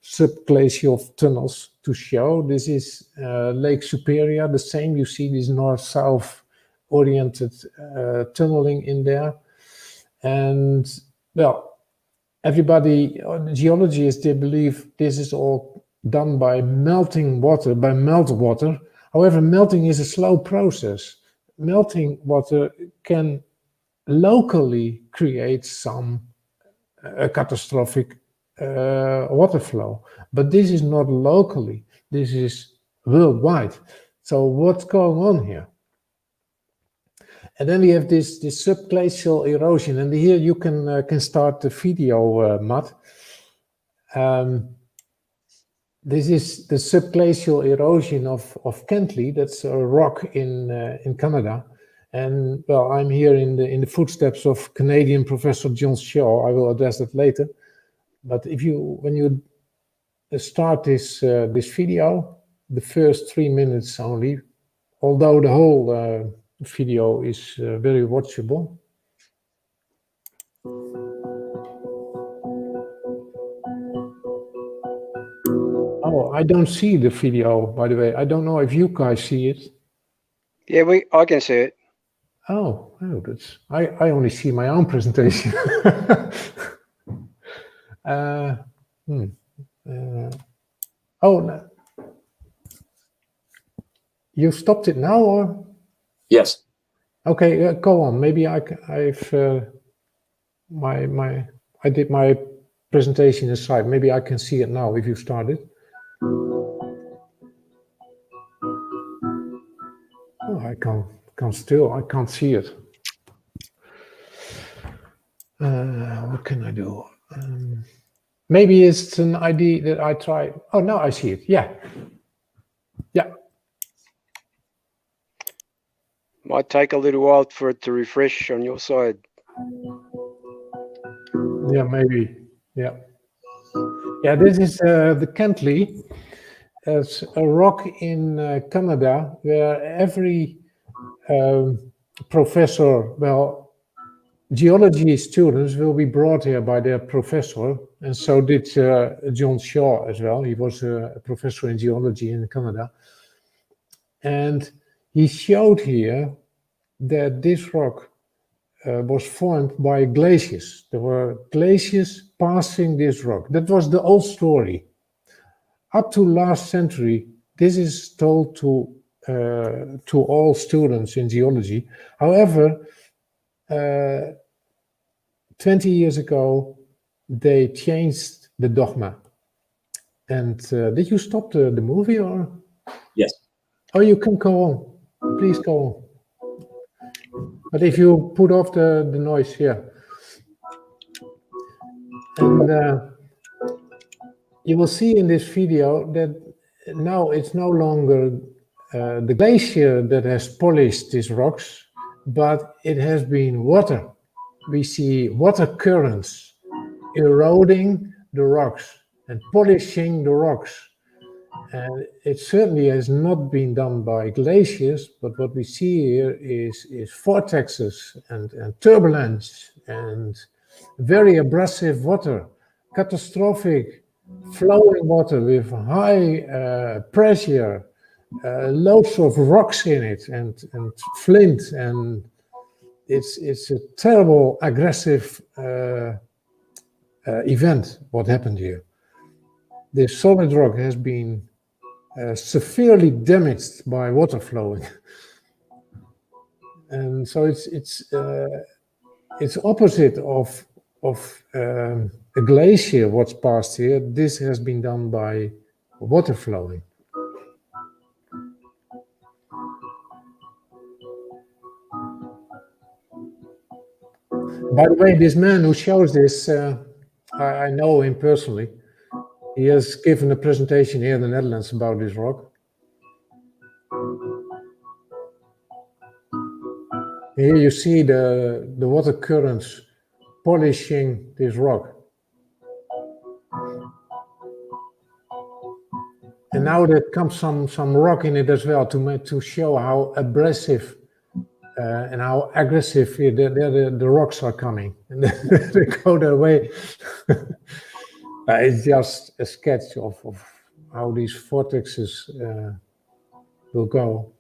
subglacial tunnels to show. This is Lake Superior. The same. You see this north-south oriented tunneling in there. And well, everybody, the geologists, they believe this is all done by melting water, by meltwater. However, melting is a slow process. Melting water can locally create some catastrophic water flow, but this is not locally. This is worldwide. So what's going on here? And then we have this subglacial erosion, and here you can start the video, Matt. This is the subglacial erosion of Kentley. That's a rock in Canada, and well, I'm here in the footsteps of Canadian Professor John Shaw. I will address that later. But when you start this video, the first 3 minutes only, although the whole video is very watchable. Oh, I don't see the video, by the way. I don't know if you guys see it. Yeah, I can see it. Oh, that's I only see my own presentation. Oh, no. You stopped it now, or? Yes. Okay, go on. Maybe I did my presentation aside. Maybe I can see it now if you started. Oh, I can't see it. What can I do? Maybe it's an idea that I try. Oh, now I see it. Yeah. Might take a little while for it to refresh on your side. Yeah, maybe. Yeah. This is the Kentley. It's a rock in Canada where every professor, well, geology students will be brought here by their professor, and so did John Shaw as well. He was a professor in geology in Canada. And he showed here that this rock was formed by glaciers. There were glaciers passing this rock. That was the old story. Up to last century, this is told to all students in geology. However, 20 years ago, they changed the dogma. And did you stop the movie, or? Yes. Oh, you can go on. Please go on. But if you put off the noise here. And you will see in this video that now it's no longer the glacier that has polished these rocks, but it has been water. We see water currents eroding the rocks and polishing the rocks. And it certainly has not been done by glaciers, but what we see here is vortexes and turbulence and very abrasive water, catastrophic flowing water with high pressure, loads of rocks in it and flint, and it's a terrible, aggressive event. What happened here? The solid rock has been severely damaged by water flowing, and so it's opposite of a glacier. What's passed here, this has been done by water flowing. By the way, this man who shows this, I know him personally. He has given a presentation here in the Netherlands about this rock. Here you see the water currents polishing this rock. And now there comes some rock in it as well to show how abrasive and how aggressive the rocks are coming. And they go their way. It's just a sketch of how these vortexes will go.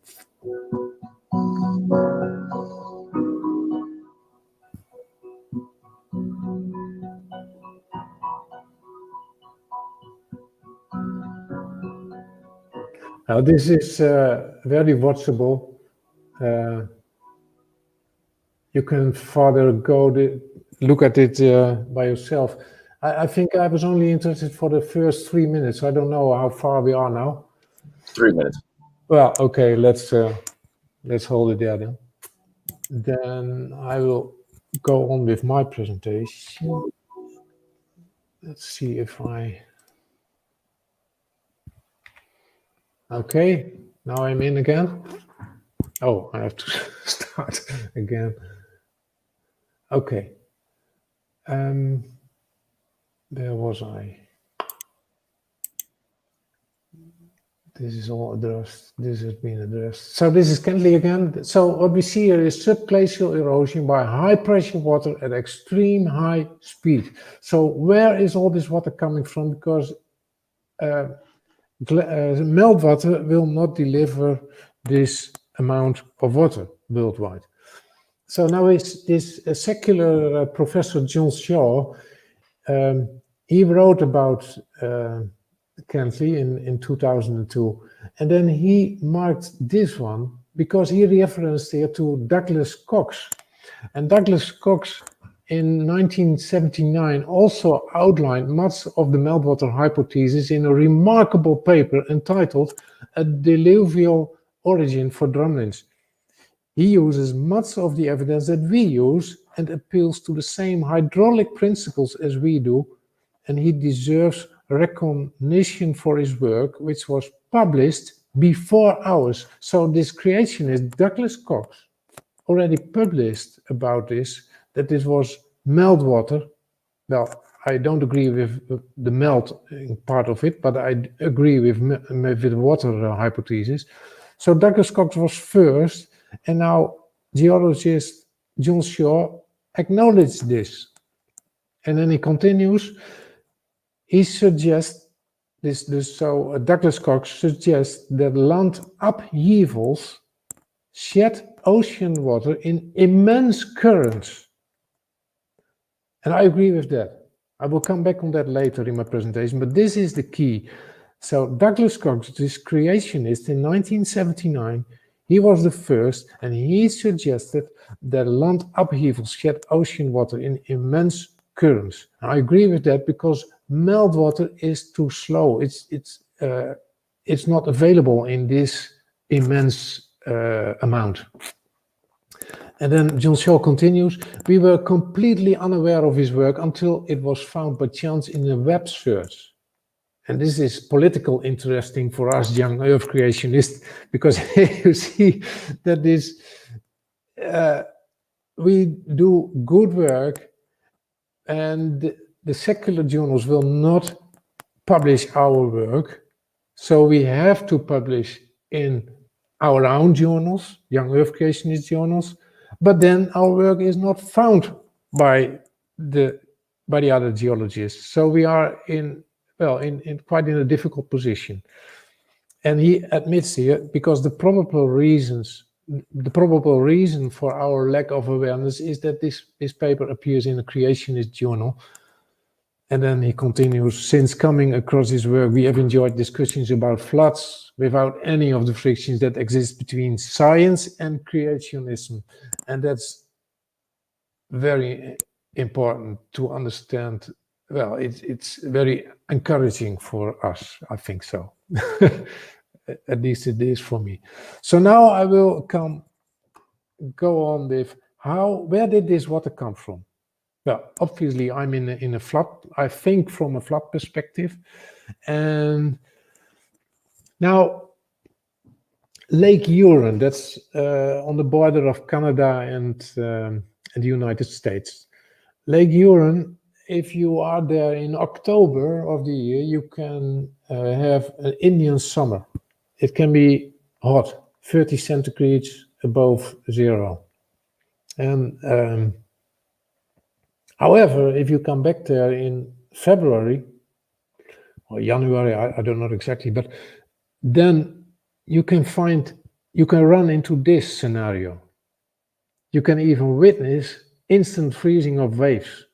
Now this is very watchable. You can further look at it by yourself. I think I was only interested for the first 3 minutes. I don't know how far we are now. 3 minutes. Well, okay, let's hold it there then. Then I will go on with my presentation. Let's see if I... Okay, now I'm in again. Oh, I have to start again. Okay. Where was I? This is all addressed. This has been addressed. So this is Kentley again. So what we see here is subglacial erosion by high pressure water at extreme high speed. So where is all this water coming from? Because meltwater will not deliver this amount of water worldwide. So now is this secular professor John Shaw. He wrote about Kentley in 2002, and then he marked this one because he referenced here to Douglas Cox. And Douglas Cox in 1979 also outlined much of the meltwater hypothesis in a remarkable paper entitled A Diluvial Origin for Drumlins. He uses much of the evidence that we use and appeals to the same hydraulic principles as we do, and he deserves recognition for his work, which was published before ours. So this creationist, Douglas Cox, already published about this, that this was meltwater. Well, I don't agree with the melting part of it, but I agree with the water hypothesis. So Douglas Cox was first, and now geologist John Shaw acknowledged this. And then he continues, he suggests so Douglas Cox suggests that land upheavals shed ocean water in immense currents. And I agree with that. I will come back on that later in my presentation, but this is the key. So Douglas Cox, this creationist in 1979, he was the first, and he suggested that land upheavals shed ocean water in immense currents. I agree with that because meltwater is too slow. It's not available in this immense amount. And then John Shaw continues, we were completely unaware of his work until it was found by chance in a web search. And this is politically interesting for us young Earth creationists, because you see that this we do good work, and the secular journals will not publish our work, so we have to publish in our own journals, Young Earth Creationist journals, but then our work is not found by the other geologists. So we are in quite in a difficult position. And he admits here, because the probable reason for our lack of awareness is that this paper appears in a creationist journal. And then he continues, since coming across his work, we have enjoyed discussions about floods without any of the frictions that exist between science and creationism. And that's very important to understand. Well, it's very encouraging for us, I think so. At least it is for me. So now I will go on with where did this water come from? well, obviously I'm in a flood. I think from a flood perspective, and now Lake Huron, that's on the border of Canada and the United States. Lake Huron, if you are there in October of the year, you can have an Indian summer. It can be hot, 30 centigrades above zero. And however, if you come back there in February or January, I don't know exactly, but then you can run into this scenario. You can even witness instant freezing of waves.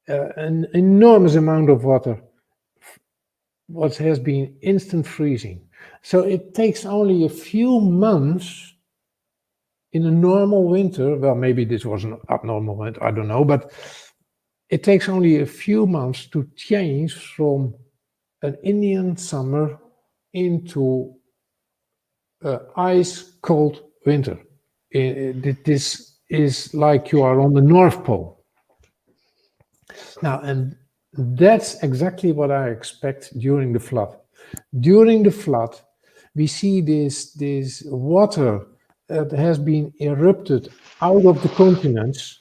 An enormous amount of water, what has been instant freezing. So it takes only a few months in a normal winter. Well, maybe this was an abnormal winter, I don't know, but it takes only a few months to change from an Indian summer into ice cold winter. This is like you are on the North Pole. Now, and that's exactly what I expect during the flood. During the flood, we see this water that has been erupted out of the continents,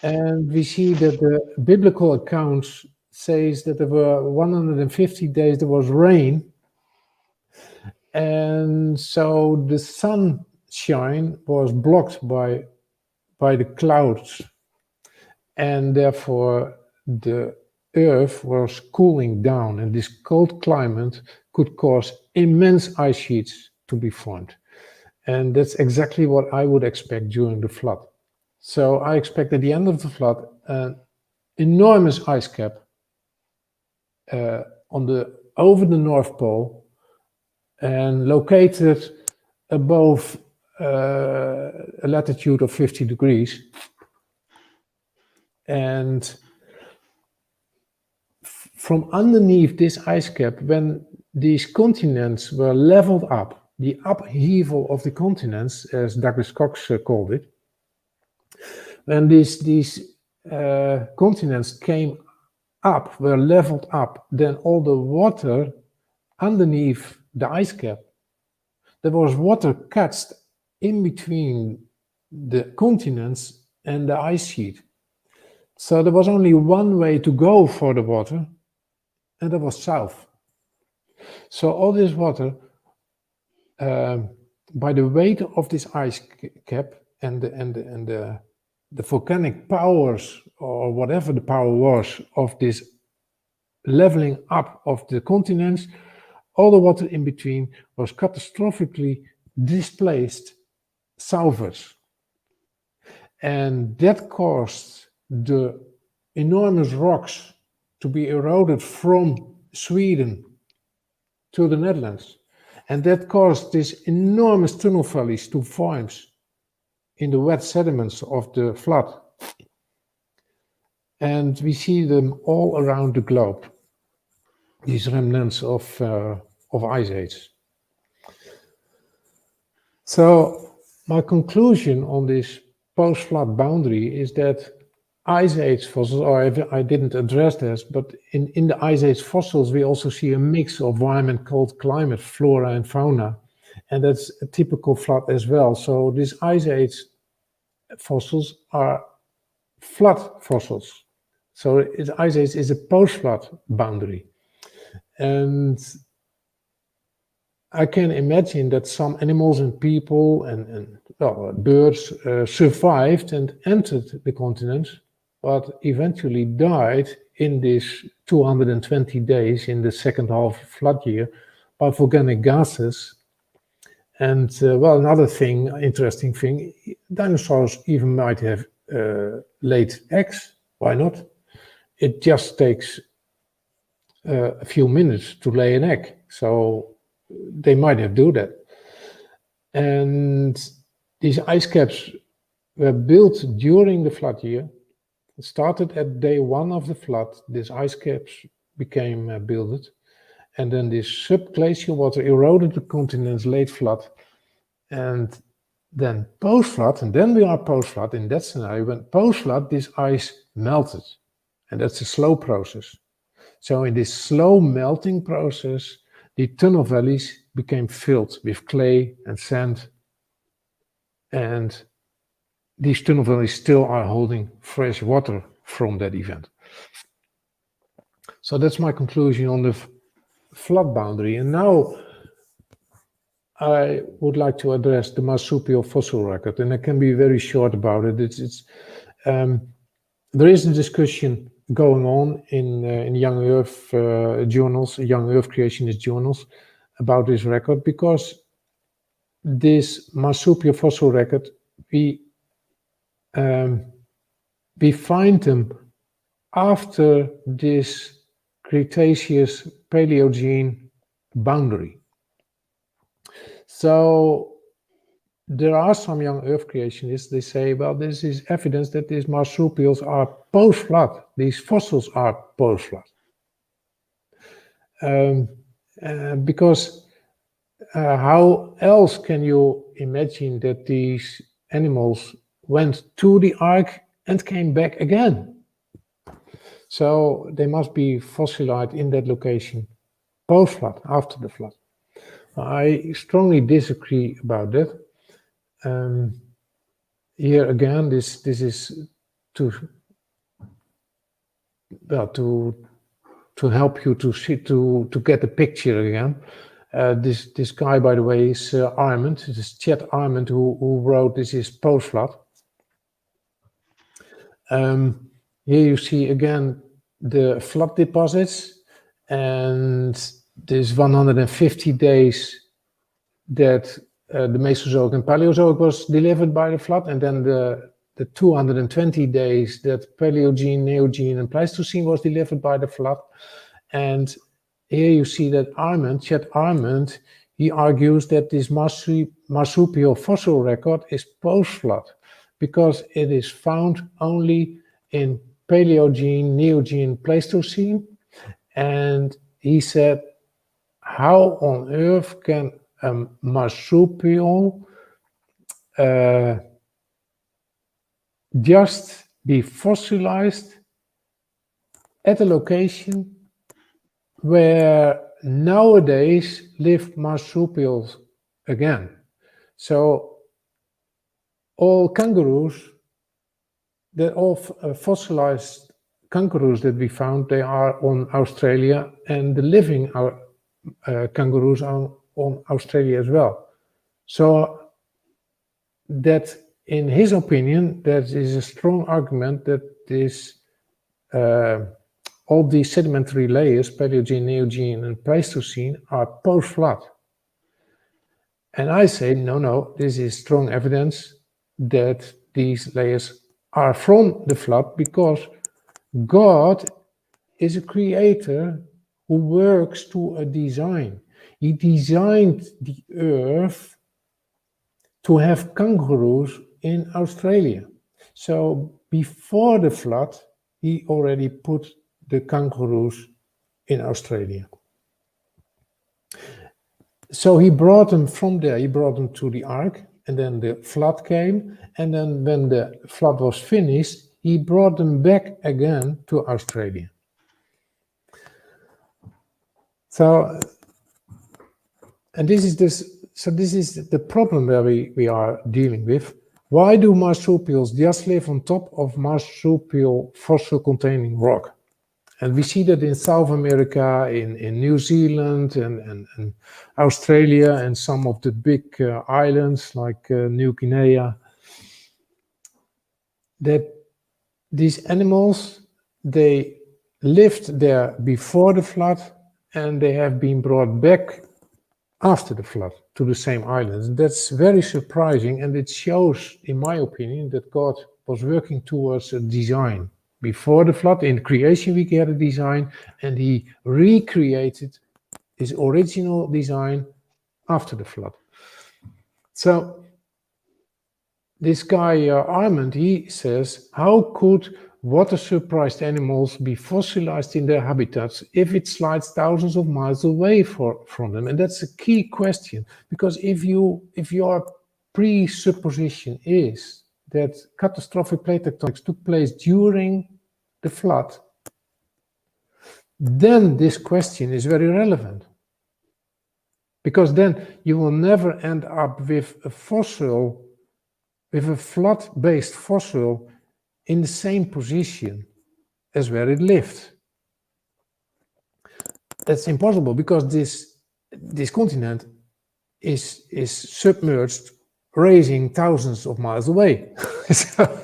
and we see that the biblical accounts says that there were 150 days there was rain, and so the sunshine was blocked by the clouds, and therefore the earth was cooling down, and this cold climate could cause immense ice sheets to be formed. And that's exactly what I would expect during the flood. So I expect at the end of the flood an enormous ice cap over the North Pole and located above a latitude of 50 degrees. And from underneath this ice cap, when these continents were leveled up, the upheaval of the continents, as Douglas Cox called it, when these continents came up, were leveled up, then all the water underneath the ice cap, there was water catched in between the continents and the ice sheet. So there was only one way to go for the water, and that was south. So all this water, by the weight of this ice cap and the volcanic powers, or whatever the power was, of this leveling up of the continents, all the water in between was catastrophically displaced southwards. And that caused the enormous rocks to be eroded from Sweden to the Netherlands. And that caused these enormous tunnel valleys to form in the wet sediments of the flood. And we see them all around the globe, these remnants of ice age. So my conclusion on this post-flood boundary is that ice age fossils, or I didn't address this, but in the ice age fossils, we also see a mix of warm and cold climate, flora and fauna. And that's a typical flood as well. So these ice age fossils are flood fossils. So ice age is a post-flood boundary. And I can imagine that some animals and people and birds survived and entered the continent, but eventually died in this 220 days in the second half of flood year by volcanic gases. And another thing, interesting thing, dinosaurs even might have laid eggs. Why not? It just takes a few minutes to lay an egg. So they might have do that. And these ice caps were built during the flood year. It started at day one of the flood. These ice caps became built. And then this subglacial water eroded the continent's late flood. And then post-flood, and then we are post-flood in that scenario. When post-flood, this ice melted, and that's a slow process. So in this slow melting process, the tunnel valleys became filled with clay and sand, and these tunnel valleys still are holding fresh water from that event. So that's my conclusion on the flood boundary. And now I would like to address the marsupial fossil record, and I can be very short about it. There is a discussion going on in Young Earth journals, Young Earth Creationist journals, about this record, because this marsupial fossil record, we find them after this Cretaceous Paleogene boundary. So there are some young Earth creationists, they say, well, this is evidence that these marsupials are post-flood. These fossils are post-flood. Because how else can you imagine that these animals went to the ark and came back again? So they must be fossilized in that location post-flood, after the flood. I strongly disagree about that. Here again, this is to help you to see, to get the picture again. This guy, by the way, is Armand. It is Chet Armand who wrote this is post-flood. Here you see again the flood deposits, and this 150 days that the Mesozoic and Paleozoic was delivered by the flood, and then the 220 days that Paleogene, Neogene, and Pleistocene was delivered by the flood. And here you see that Chet Armand, he argues that this marsupial fossil record is post-flood, because it is found only in Paleogene, Neogene, Pleistocene. And he said, how on earth can a marsupial just be fossilized at a location where nowadays live marsupials again? So all kangaroos, all fossilized kangaroos that we found, they are on Australia, and the living kangaroos are on Australia as well. So that, in his opinion, that is a strong argument that this all these sedimentary layers, Paleogene, Neogene, and Pleistocene, are post-flood. And I say, no, this is strong evidence that these layers are from the flood, because God is a creator who works to a design. He designed the earth to have kangaroos in Australia. So before the flood, he already put the kangaroos in Australia. So he brought them from there, he brought them to the ark, and then the flood came, and then when the flood was finished, he brought them back again to Australia. So, and this is the problem where we are dealing with. Why do marsupials just live on top of marsupial fossil containing rock? And we see that in South America, in New Zealand, and Australia, and some of the big islands like New Guinea, that these animals, they lived there before the flood, and they have been brought back after the flood to the same islands. That's very surprising, and it shows, in my opinion, that God was working towards a design. Before the flood, in creation, we get a design, and he recreated his original design after the flood. So this guy, Armand, he says, how could water-surprised animals be fossilized in their habitats if it slides thousands of miles away from them? And that's a key question, because if you are presupposition is that catastrophic plate tectonics took place during the flood, then this question is very relevant. Because then you will never end up with a fossil, with a flood-based fossil in the same position as where it lived. That's impossible because this continent is submerged, raising thousands of miles away. So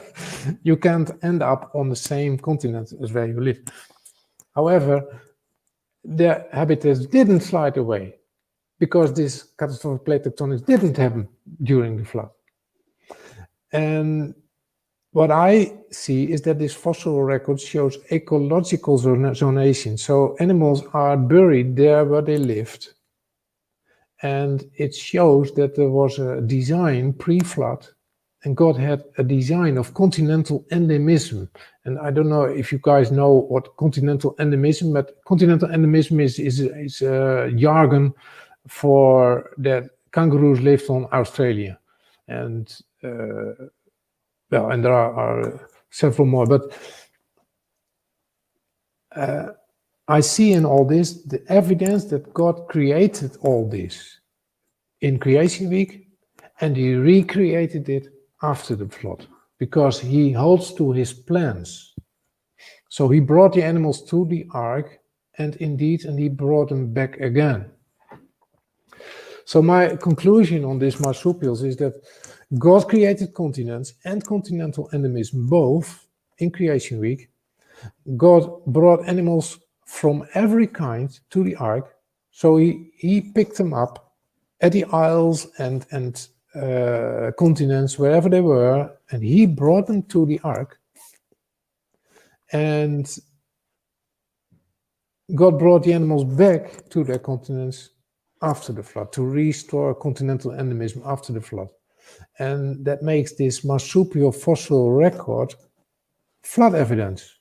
you can't end up on the same continent as where you live. However, their habitats didn't slide away because this catastrophic plate tectonics didn't happen during the flood. And what I see is that this fossil record shows ecological zonation. So animals are buried there where they lived. And it shows that there was a design pre-flood, and God had a design of continental endemism. And I don't know if you guys know what continental endemism, but continental endemism is jargon for that kangaroos lived on Australia. And well, and there are several more, but I see in all this the evidence that God created all this in creation week, and he recreated it after the flood because he holds to his plans. So he brought the animals to the ark, and he brought them back again. So my conclusion on this marsupials is that God created continents and continental endemism both in creation week. God brought animals from every kind to the ark. So he picked them up at the isles and continents, wherever they were, and he brought them to the ark. And God brought the animals back to their continents after the flood, to restore continental endemism after the flood. And that makes this marsupial fossil record flood evidence.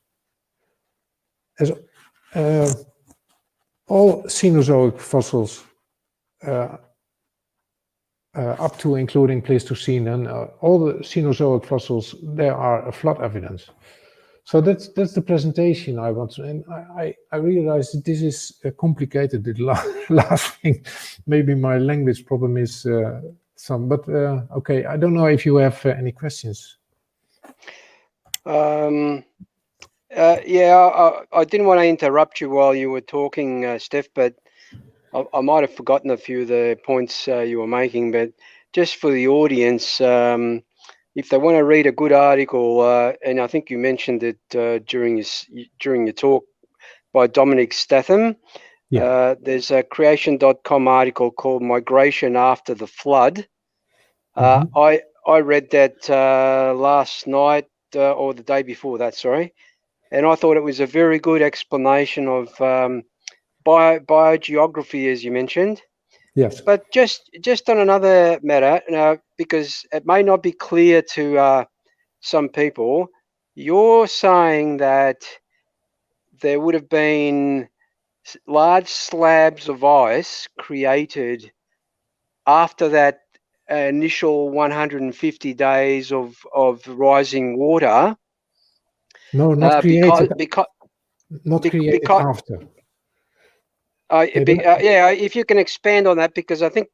As all Cenozoic fossils, up to including Pleistocene, and all the Cenozoic fossils, there are a flood evidence. So that's the presentation I want to, and I realize that this is complicated, the last thing. Maybe my language problem is some, but okay, I don't know if you have any questions. Yeah, I didn't want to interrupt you while you were talking, Stef, but I might have forgotten a few of the points you were making, but just for the audience, if they want to read a good article, and I think you mentioned it during your talk by Dominic Statham, Yeah. there's a creation.com article called Migration After the Flood. I read that last night or the day before that, sorry, and I thought it was a very good explanation of biogeography, as you mentioned. Yes. But just on another matter, because it may not be clear to some people, you're saying that there would have been large slabs of ice created after that initial 150 days of rising water. No, not created. Not created because after. Yeah, if you can expand on that, because I think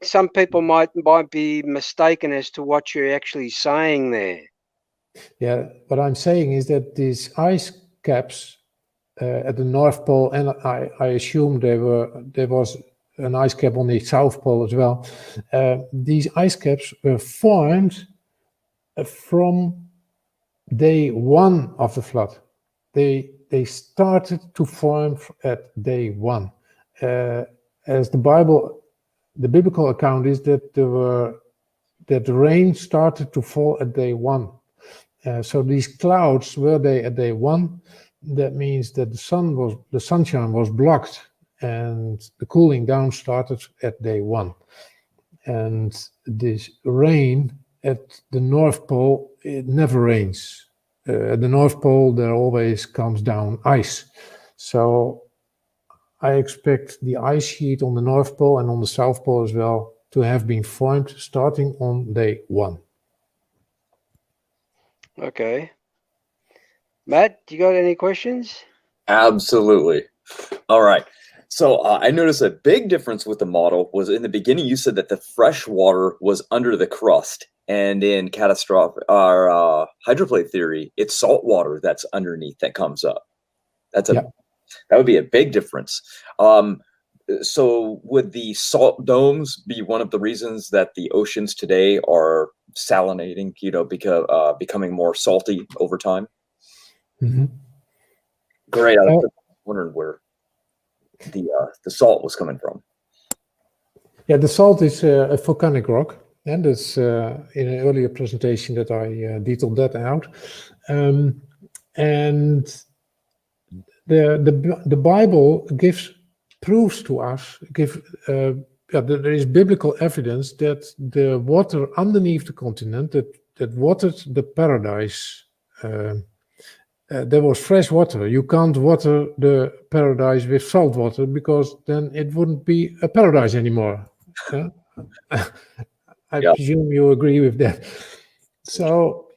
some people might be mistaken as to what you're actually saying there. Yeah, what I'm saying is that these ice caps at the North Pole, and I assume there was an ice cap on the South Pole as well. These ice caps were formed from day one of the flood. They started to form at day one. As the biblical account is that the rain started to fall at day one. So these clouds were they at day one. That means that the sunshine was blocked, and the cooling down started at day one. And this rain at the North Pole, it never rains. At the North Pole, there always comes down ice. So I expect the ice sheet on the North Pole and on the South Pole as well to have been formed starting on day 1. Okay. Matt, you got any questions? Absolutely. All right. So I noticed a big difference with the model was in the beginning. You said that the fresh water was under the crust, and in hydroplate theory, it's salt water that's underneath that comes up. That would be a big difference. So would the salt domes be one of the reasons that the oceans today are salinating? Because becoming more salty over time. Mm-hmm. Great. I was wondering where the salt was coming from. Yeah, the salt is a volcanic rock, and it's in an earlier presentation that I detailed that out. And the Bible proves to us, there is biblical evidence that the water underneath the continent that watered the paradise. There was fresh water. You can't water the paradise with salt water because then it wouldn't be a paradise anymore. I presume you agree with that. So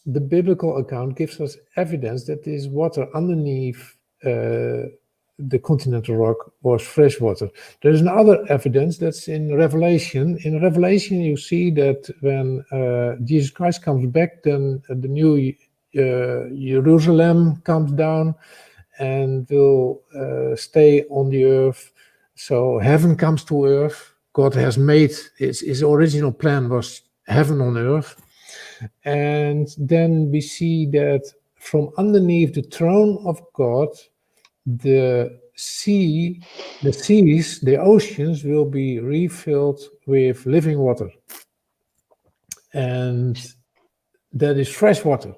the biblical account gives us evidence that this water underneath the continental rock was fresh water. There is another evidence that's in Revelation. In Revelation, you see that when Jesus Christ comes back, then the new Jerusalem comes down and will stay on the earth. So heaven comes to earth. God has made his original plan was heaven on earth. And then we see that from underneath the throne of God, the seas, the oceans will be refilled with living water. And that is fresh water.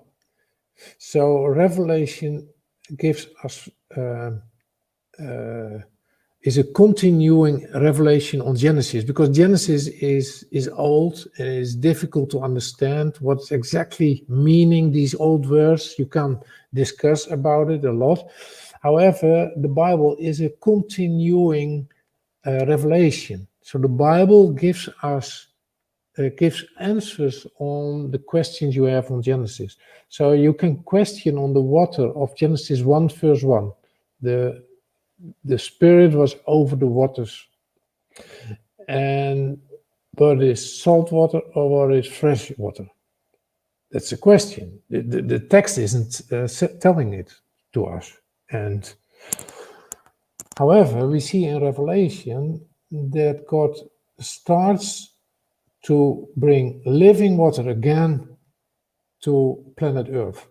So Revelation gives us is a continuing revelation on Genesis, because Genesis is old and is difficult to understand what's exactly meaning these old words. You can discuss about it a lot. However, the Bible is a continuing revelation. So the Bible gives us gives answers on the questions you have on Genesis. So you can question on the water of Genesis 1 verse 1. The Spirit was over the waters. And but is salt water or what is fresh water? That's a question. The text isn't telling it to us. And however, we see in Revelation that God starts to bring living water again to planet Earth.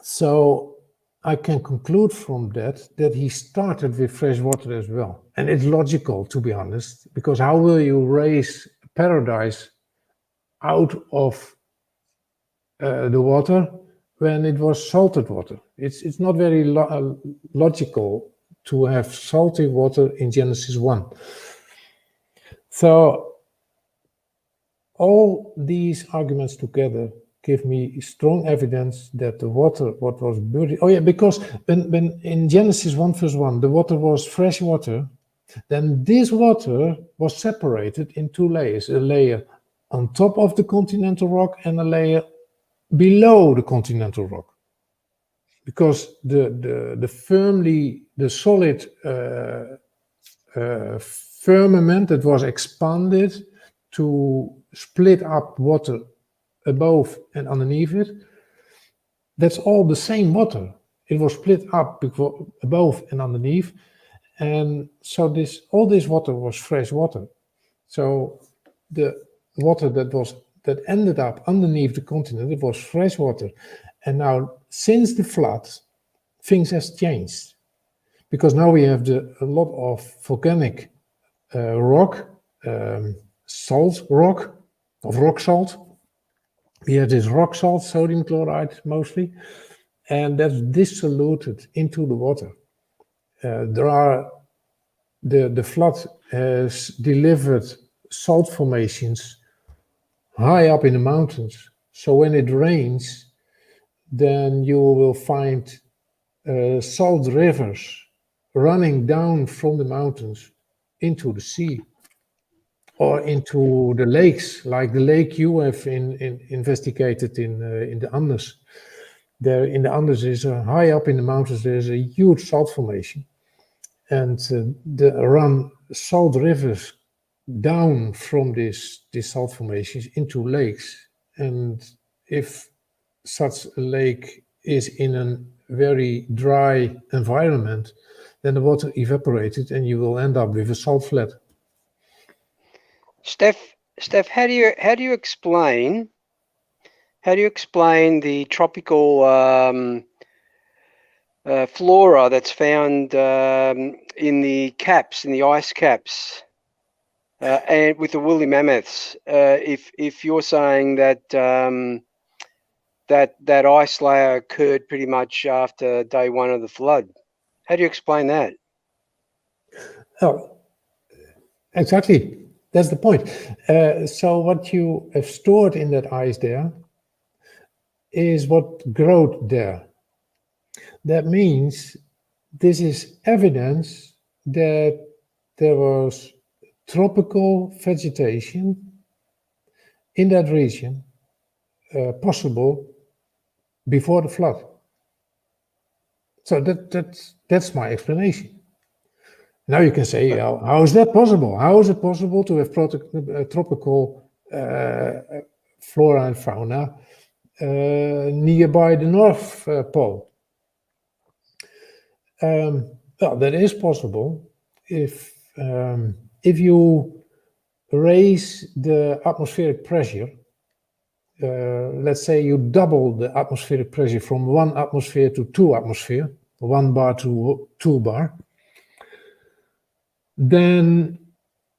So I can conclude from that he started with fresh water as well. And it's logical, to be honest, because how will you raise paradise out of the water when it was salted water? It's not very logical to have salty water in Genesis 1. So all these arguments together give me strong evidence that the water, what was buried. Oh yeah, because when in Genesis 1 verse 1, the water was fresh water, then this water was separated in two layers, a layer on top of the continental rock and a layer below the continental rock. Because the solid firmament that was expanded to split up water above and underneath it, that's all the same water. It was split up above and underneath, and so all this water was fresh water. So the water that ended up underneath the continent, it was fresh water. And now, since the flood, things has changed, because now we have a lot of volcanic rock, salt rock, of rock salt. We have this rock salt, sodium chloride mostly, and that's diluted into the water. The flood has delivered salt formations high up in the mountains. So when it rains, then you will find salt rivers running down from the mountains into the sea. or into the lakes, like the lake you have investigated in the Andes. There in the Andes is high up in the mountains. There's a huge salt formation, and run salt rivers down from these salt formations into lakes. And if such a lake is in a very dry environment, then the water evaporated and you will end up with a salt flat. Stef, how do you explain the tropical flora that's found in the ice caps, and with the woolly mammoths? If you're saying that that ice layer occurred pretty much after day one of the flood, how do you explain that? Oh, exactly. That's the point. So what you have stored in that ice there is what growed there. That means this is evidence that there was tropical vegetation in that region possible before the flood. So that's my explanation. Now you can say, how is that possible? How is it possible to have tropical flora and fauna nearby the North Pole? Well, that is possible if you raise the atmospheric pressure. Let's say you double the atmospheric pressure from 1 atmosphere to 2 atmosphere, 1 bar to 2 bar. Then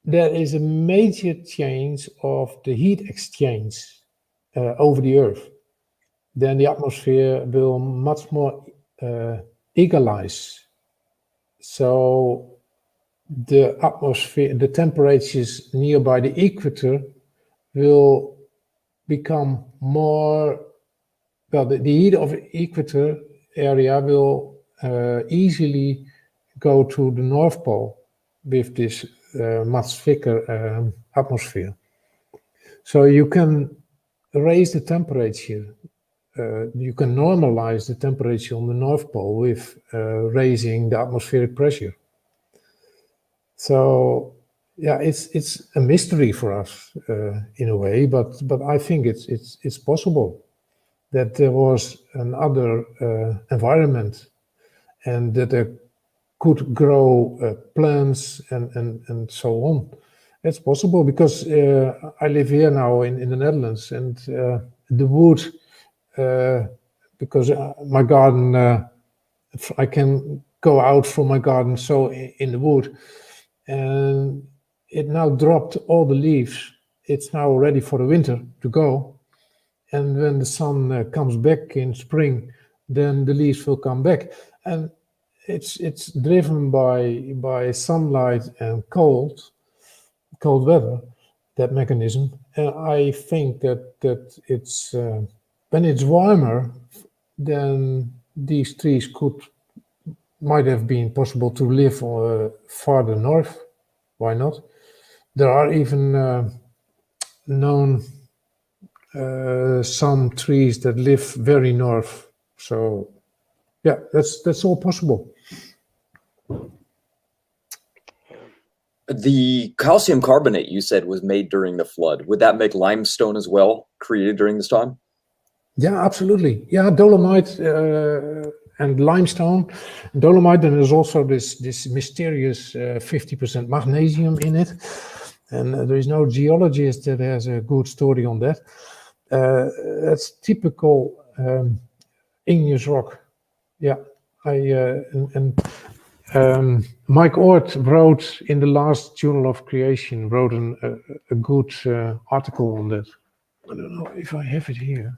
there is a major change of the heat exchange over the Earth. Then the atmosphere will much more egalize. So the atmosphere, the temperatures nearby the equator will become more, well, the heat of the equator area will easily go to the North Pole with this much thicker atmosphere. So you can raise the temperature, you can normalize the temperature on the North Pole with raising the atmospheric pressure. So yeah, it's a mystery for us in a way, but I think it's possible that there was another environment and that there could grow plants and so on. It's possible because I live here now in the Netherlands, and the wood, because my garden, I can go out from my garden so in the wood, and it now dropped all the leaves. It's now ready for the winter to go, and when the sun comes back in spring, then the leaves will come back. And it's driven by sunlight and cold weather, that mechanism. And I think that it's when it's warmer, then these trees might have been possible to live farther north. Why not? There are even known some trees that live very north. So yeah, that's all possible. The calcium carbonate you said was made during the flood. Would that make limestone as well created during this time? Yeah, absolutely. Yeah, dolomite and limestone. Dolomite, and there's also this mysterious 50% magnesium in it. And there is no geologist that has a good story on that. That's typical igneous rock. Yeah, Mike Oort wrote in the last Journal of Creation, wrote a good article on that. I don't know if I have it here.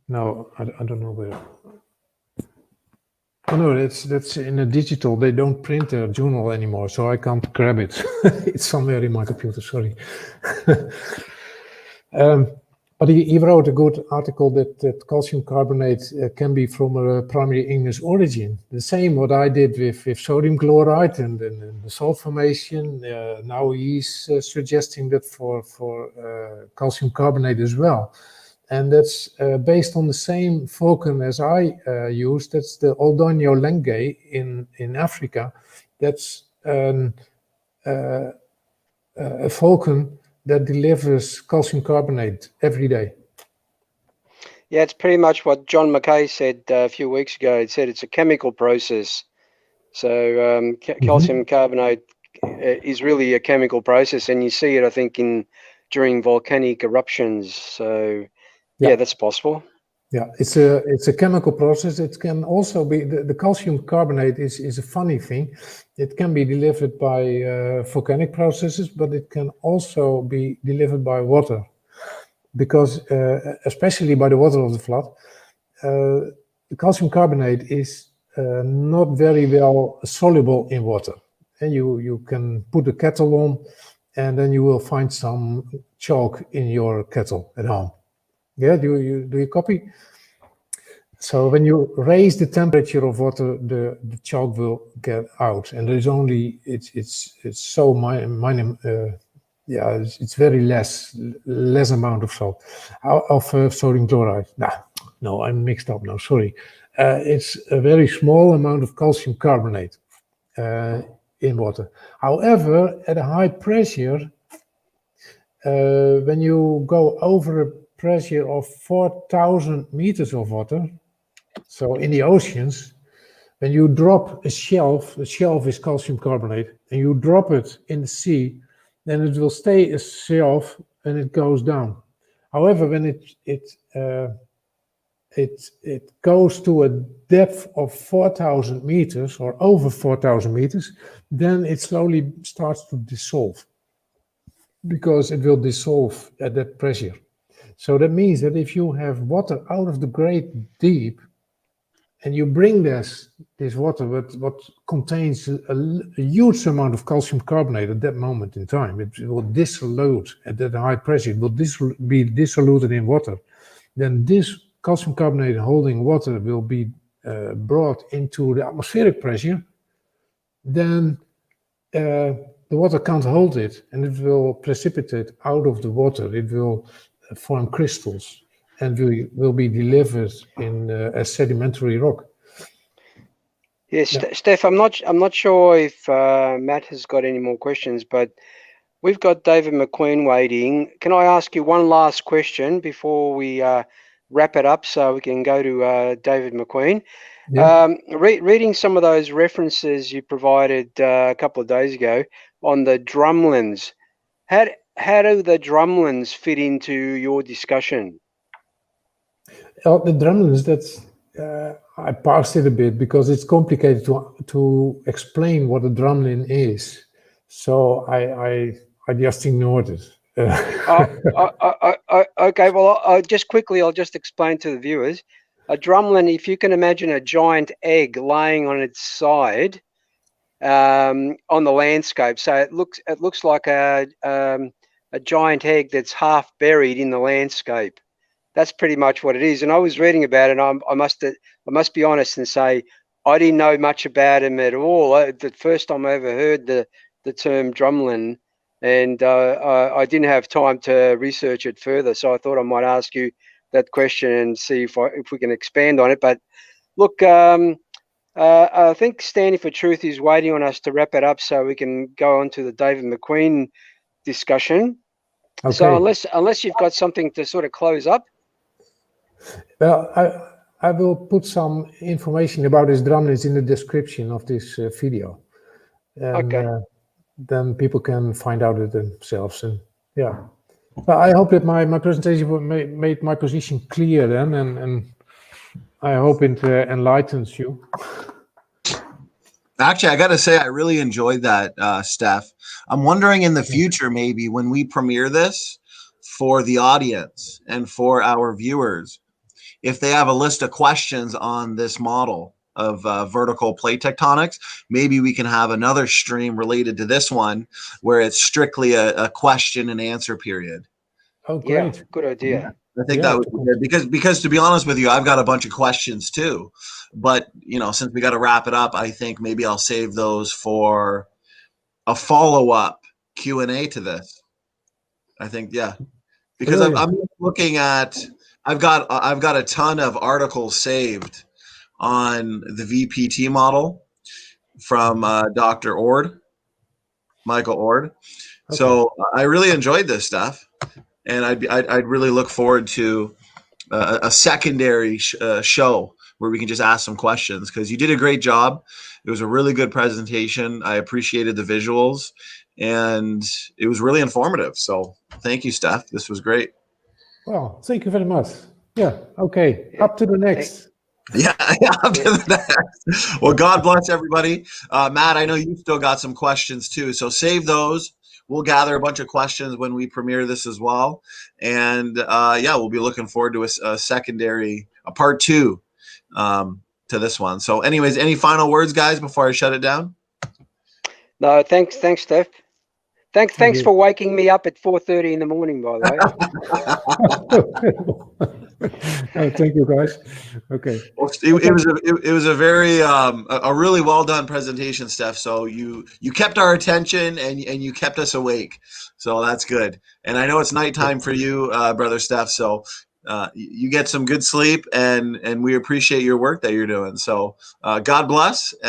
No, I don't know where. Oh no, that's in a digital. They don't print a journal anymore, so I can't grab it. It's somewhere in my computer. Sorry. But he wrote a good article that calcium carbonate can be from a primary igneous origin. The same what I did with sodium chloride and the salt formation. Now he's suggesting that for calcium carbonate as well. And that's based on the same Vulcan as I use. That's the Oldonio Lengue in Africa. That's a Vulcan that delivers calcium carbonate every day. Yeah, it's pretty much what John McKay said a few weeks ago. He said it's a chemical process. So calcium carbonate is really a chemical process, and you see it, I think, during volcanic eruptions. So yeah, that's possible. Yeah, it's a chemical process. It can also be the calcium carbonate is a funny thing. It can be delivered by volcanic processes, but it can also be delivered by water, because especially by the water of the flood, the calcium carbonate is not very well soluble in water. And you can put a kettle on, and then you will find some chalk in your kettle at home. Yeah, do you copy? So when you raise the temperature of water, the chalk will get out, and there's only it's so minor. Yeah, it's very less amount of salt of sodium chloride. No, I'm mixed up now. Sorry, it's a very small amount of calcium carbonate in water. However, at a high pressure, when you go over a pressure of 4,000 meters of water, so in the oceans, when you drop a shelf, the shelf is calcium carbonate, and you drop it in the sea, then it will stay a shelf and it goes down. However, when it goes to a depth of 4,000 meters or over 4,000 meters, then it slowly starts to dissolve, because it will dissolve at that pressure. So that means that if you have water out of the great deep, and you bring this water, what contains a huge amount of calcium carbonate at that moment in time, it will dissolute at that high pressure. It will be dissoluted in water. Then this calcium carbonate holding water will be brought into the atmospheric pressure. Then the water can't hold it, and it will precipitate out of the water. It will form crystals, and will be delivered in as sedimentary rock. Yes, yeah. Steph, I'm not sure if Matt has got any more questions, but we've got David McQueen waiting. Can I ask you one last question before we wrap it up, so we can go to David McQueen? Yeah. Reading some of those references you provided a couple of days ago on the drumlins, how do the drumlins fit into your discussion? The drumlins, that's I parsed it a bit because it's complicated to explain what a drumlin is. So I just ignored it. Okay, well, I'll just explain to the viewers. A drumlin, if you can imagine a giant egg laying on its side on the landscape. So it looks like a giant egg that's half buried in the landscape. That's pretty much what it is. And I was reading about it, and I must be honest and say I didn't know much about him at all. The first time I ever heard the term drumlin, and I didn't have time to research it further. So I thought I might ask you that question and see if we can expand on it. But look, I think Standing for Truth is waiting on us to wrap it up so we can go on to the David McQueen discussion. Okay. So unless you've got something to sort of close up. Well, I will put some information about his drumlins in the description of this video. And, okay. Then people can find out it themselves. And yeah, but I hope that my presentation made my position clear then, and I hope it enlightens you. Actually, I got to say, I really enjoyed that, Stef. I'm wondering in the future, maybe when we premiere this for the audience and for our viewers, if they have a list of questions on this model of vertical plate tectonics, maybe we can have another stream related to this one where it's strictly a question and answer period. Oh, great. Yeah, good idea. I think Yeah, that would be good because to be honest with you, I've got a bunch of questions too. But since we got to wrap it up, I think maybe I'll save those for a follow-up Q&A to this. I think, yeah, because I'm looking at I've got a ton of articles saved on the VPT model from Dr. Michael Ord. Okay. So I really enjoyed this stuff, and I'd really look forward to a secondary show where we can just ask some questions, because you did a great job. It was a really good presentation. I appreciated the visuals, and it was really informative. So thank you, Stef. This was great. Well, thank you very much. Yeah. Okay. Up to the next. Yeah, up to the next. Well, God bless everybody. Matt, I know you still got some questions too, so save those. We'll gather a bunch of questions when we premiere this as well. And yeah, we'll be looking forward to a secondary, a part 2 to this one. So anyways, any final words, guys, before I shut it down? No, thanks, Stef. Thanks for waking me up at 4:30 in the morning, by the way. Thank you, guys. Okay. Well, it was a very a really well done presentation, Stef. So you kept our attention and you kept us awake. So that's good. And I know it's nighttime for you, brother Stef. So you get some good sleep, and we appreciate your work that you're doing. So God bless.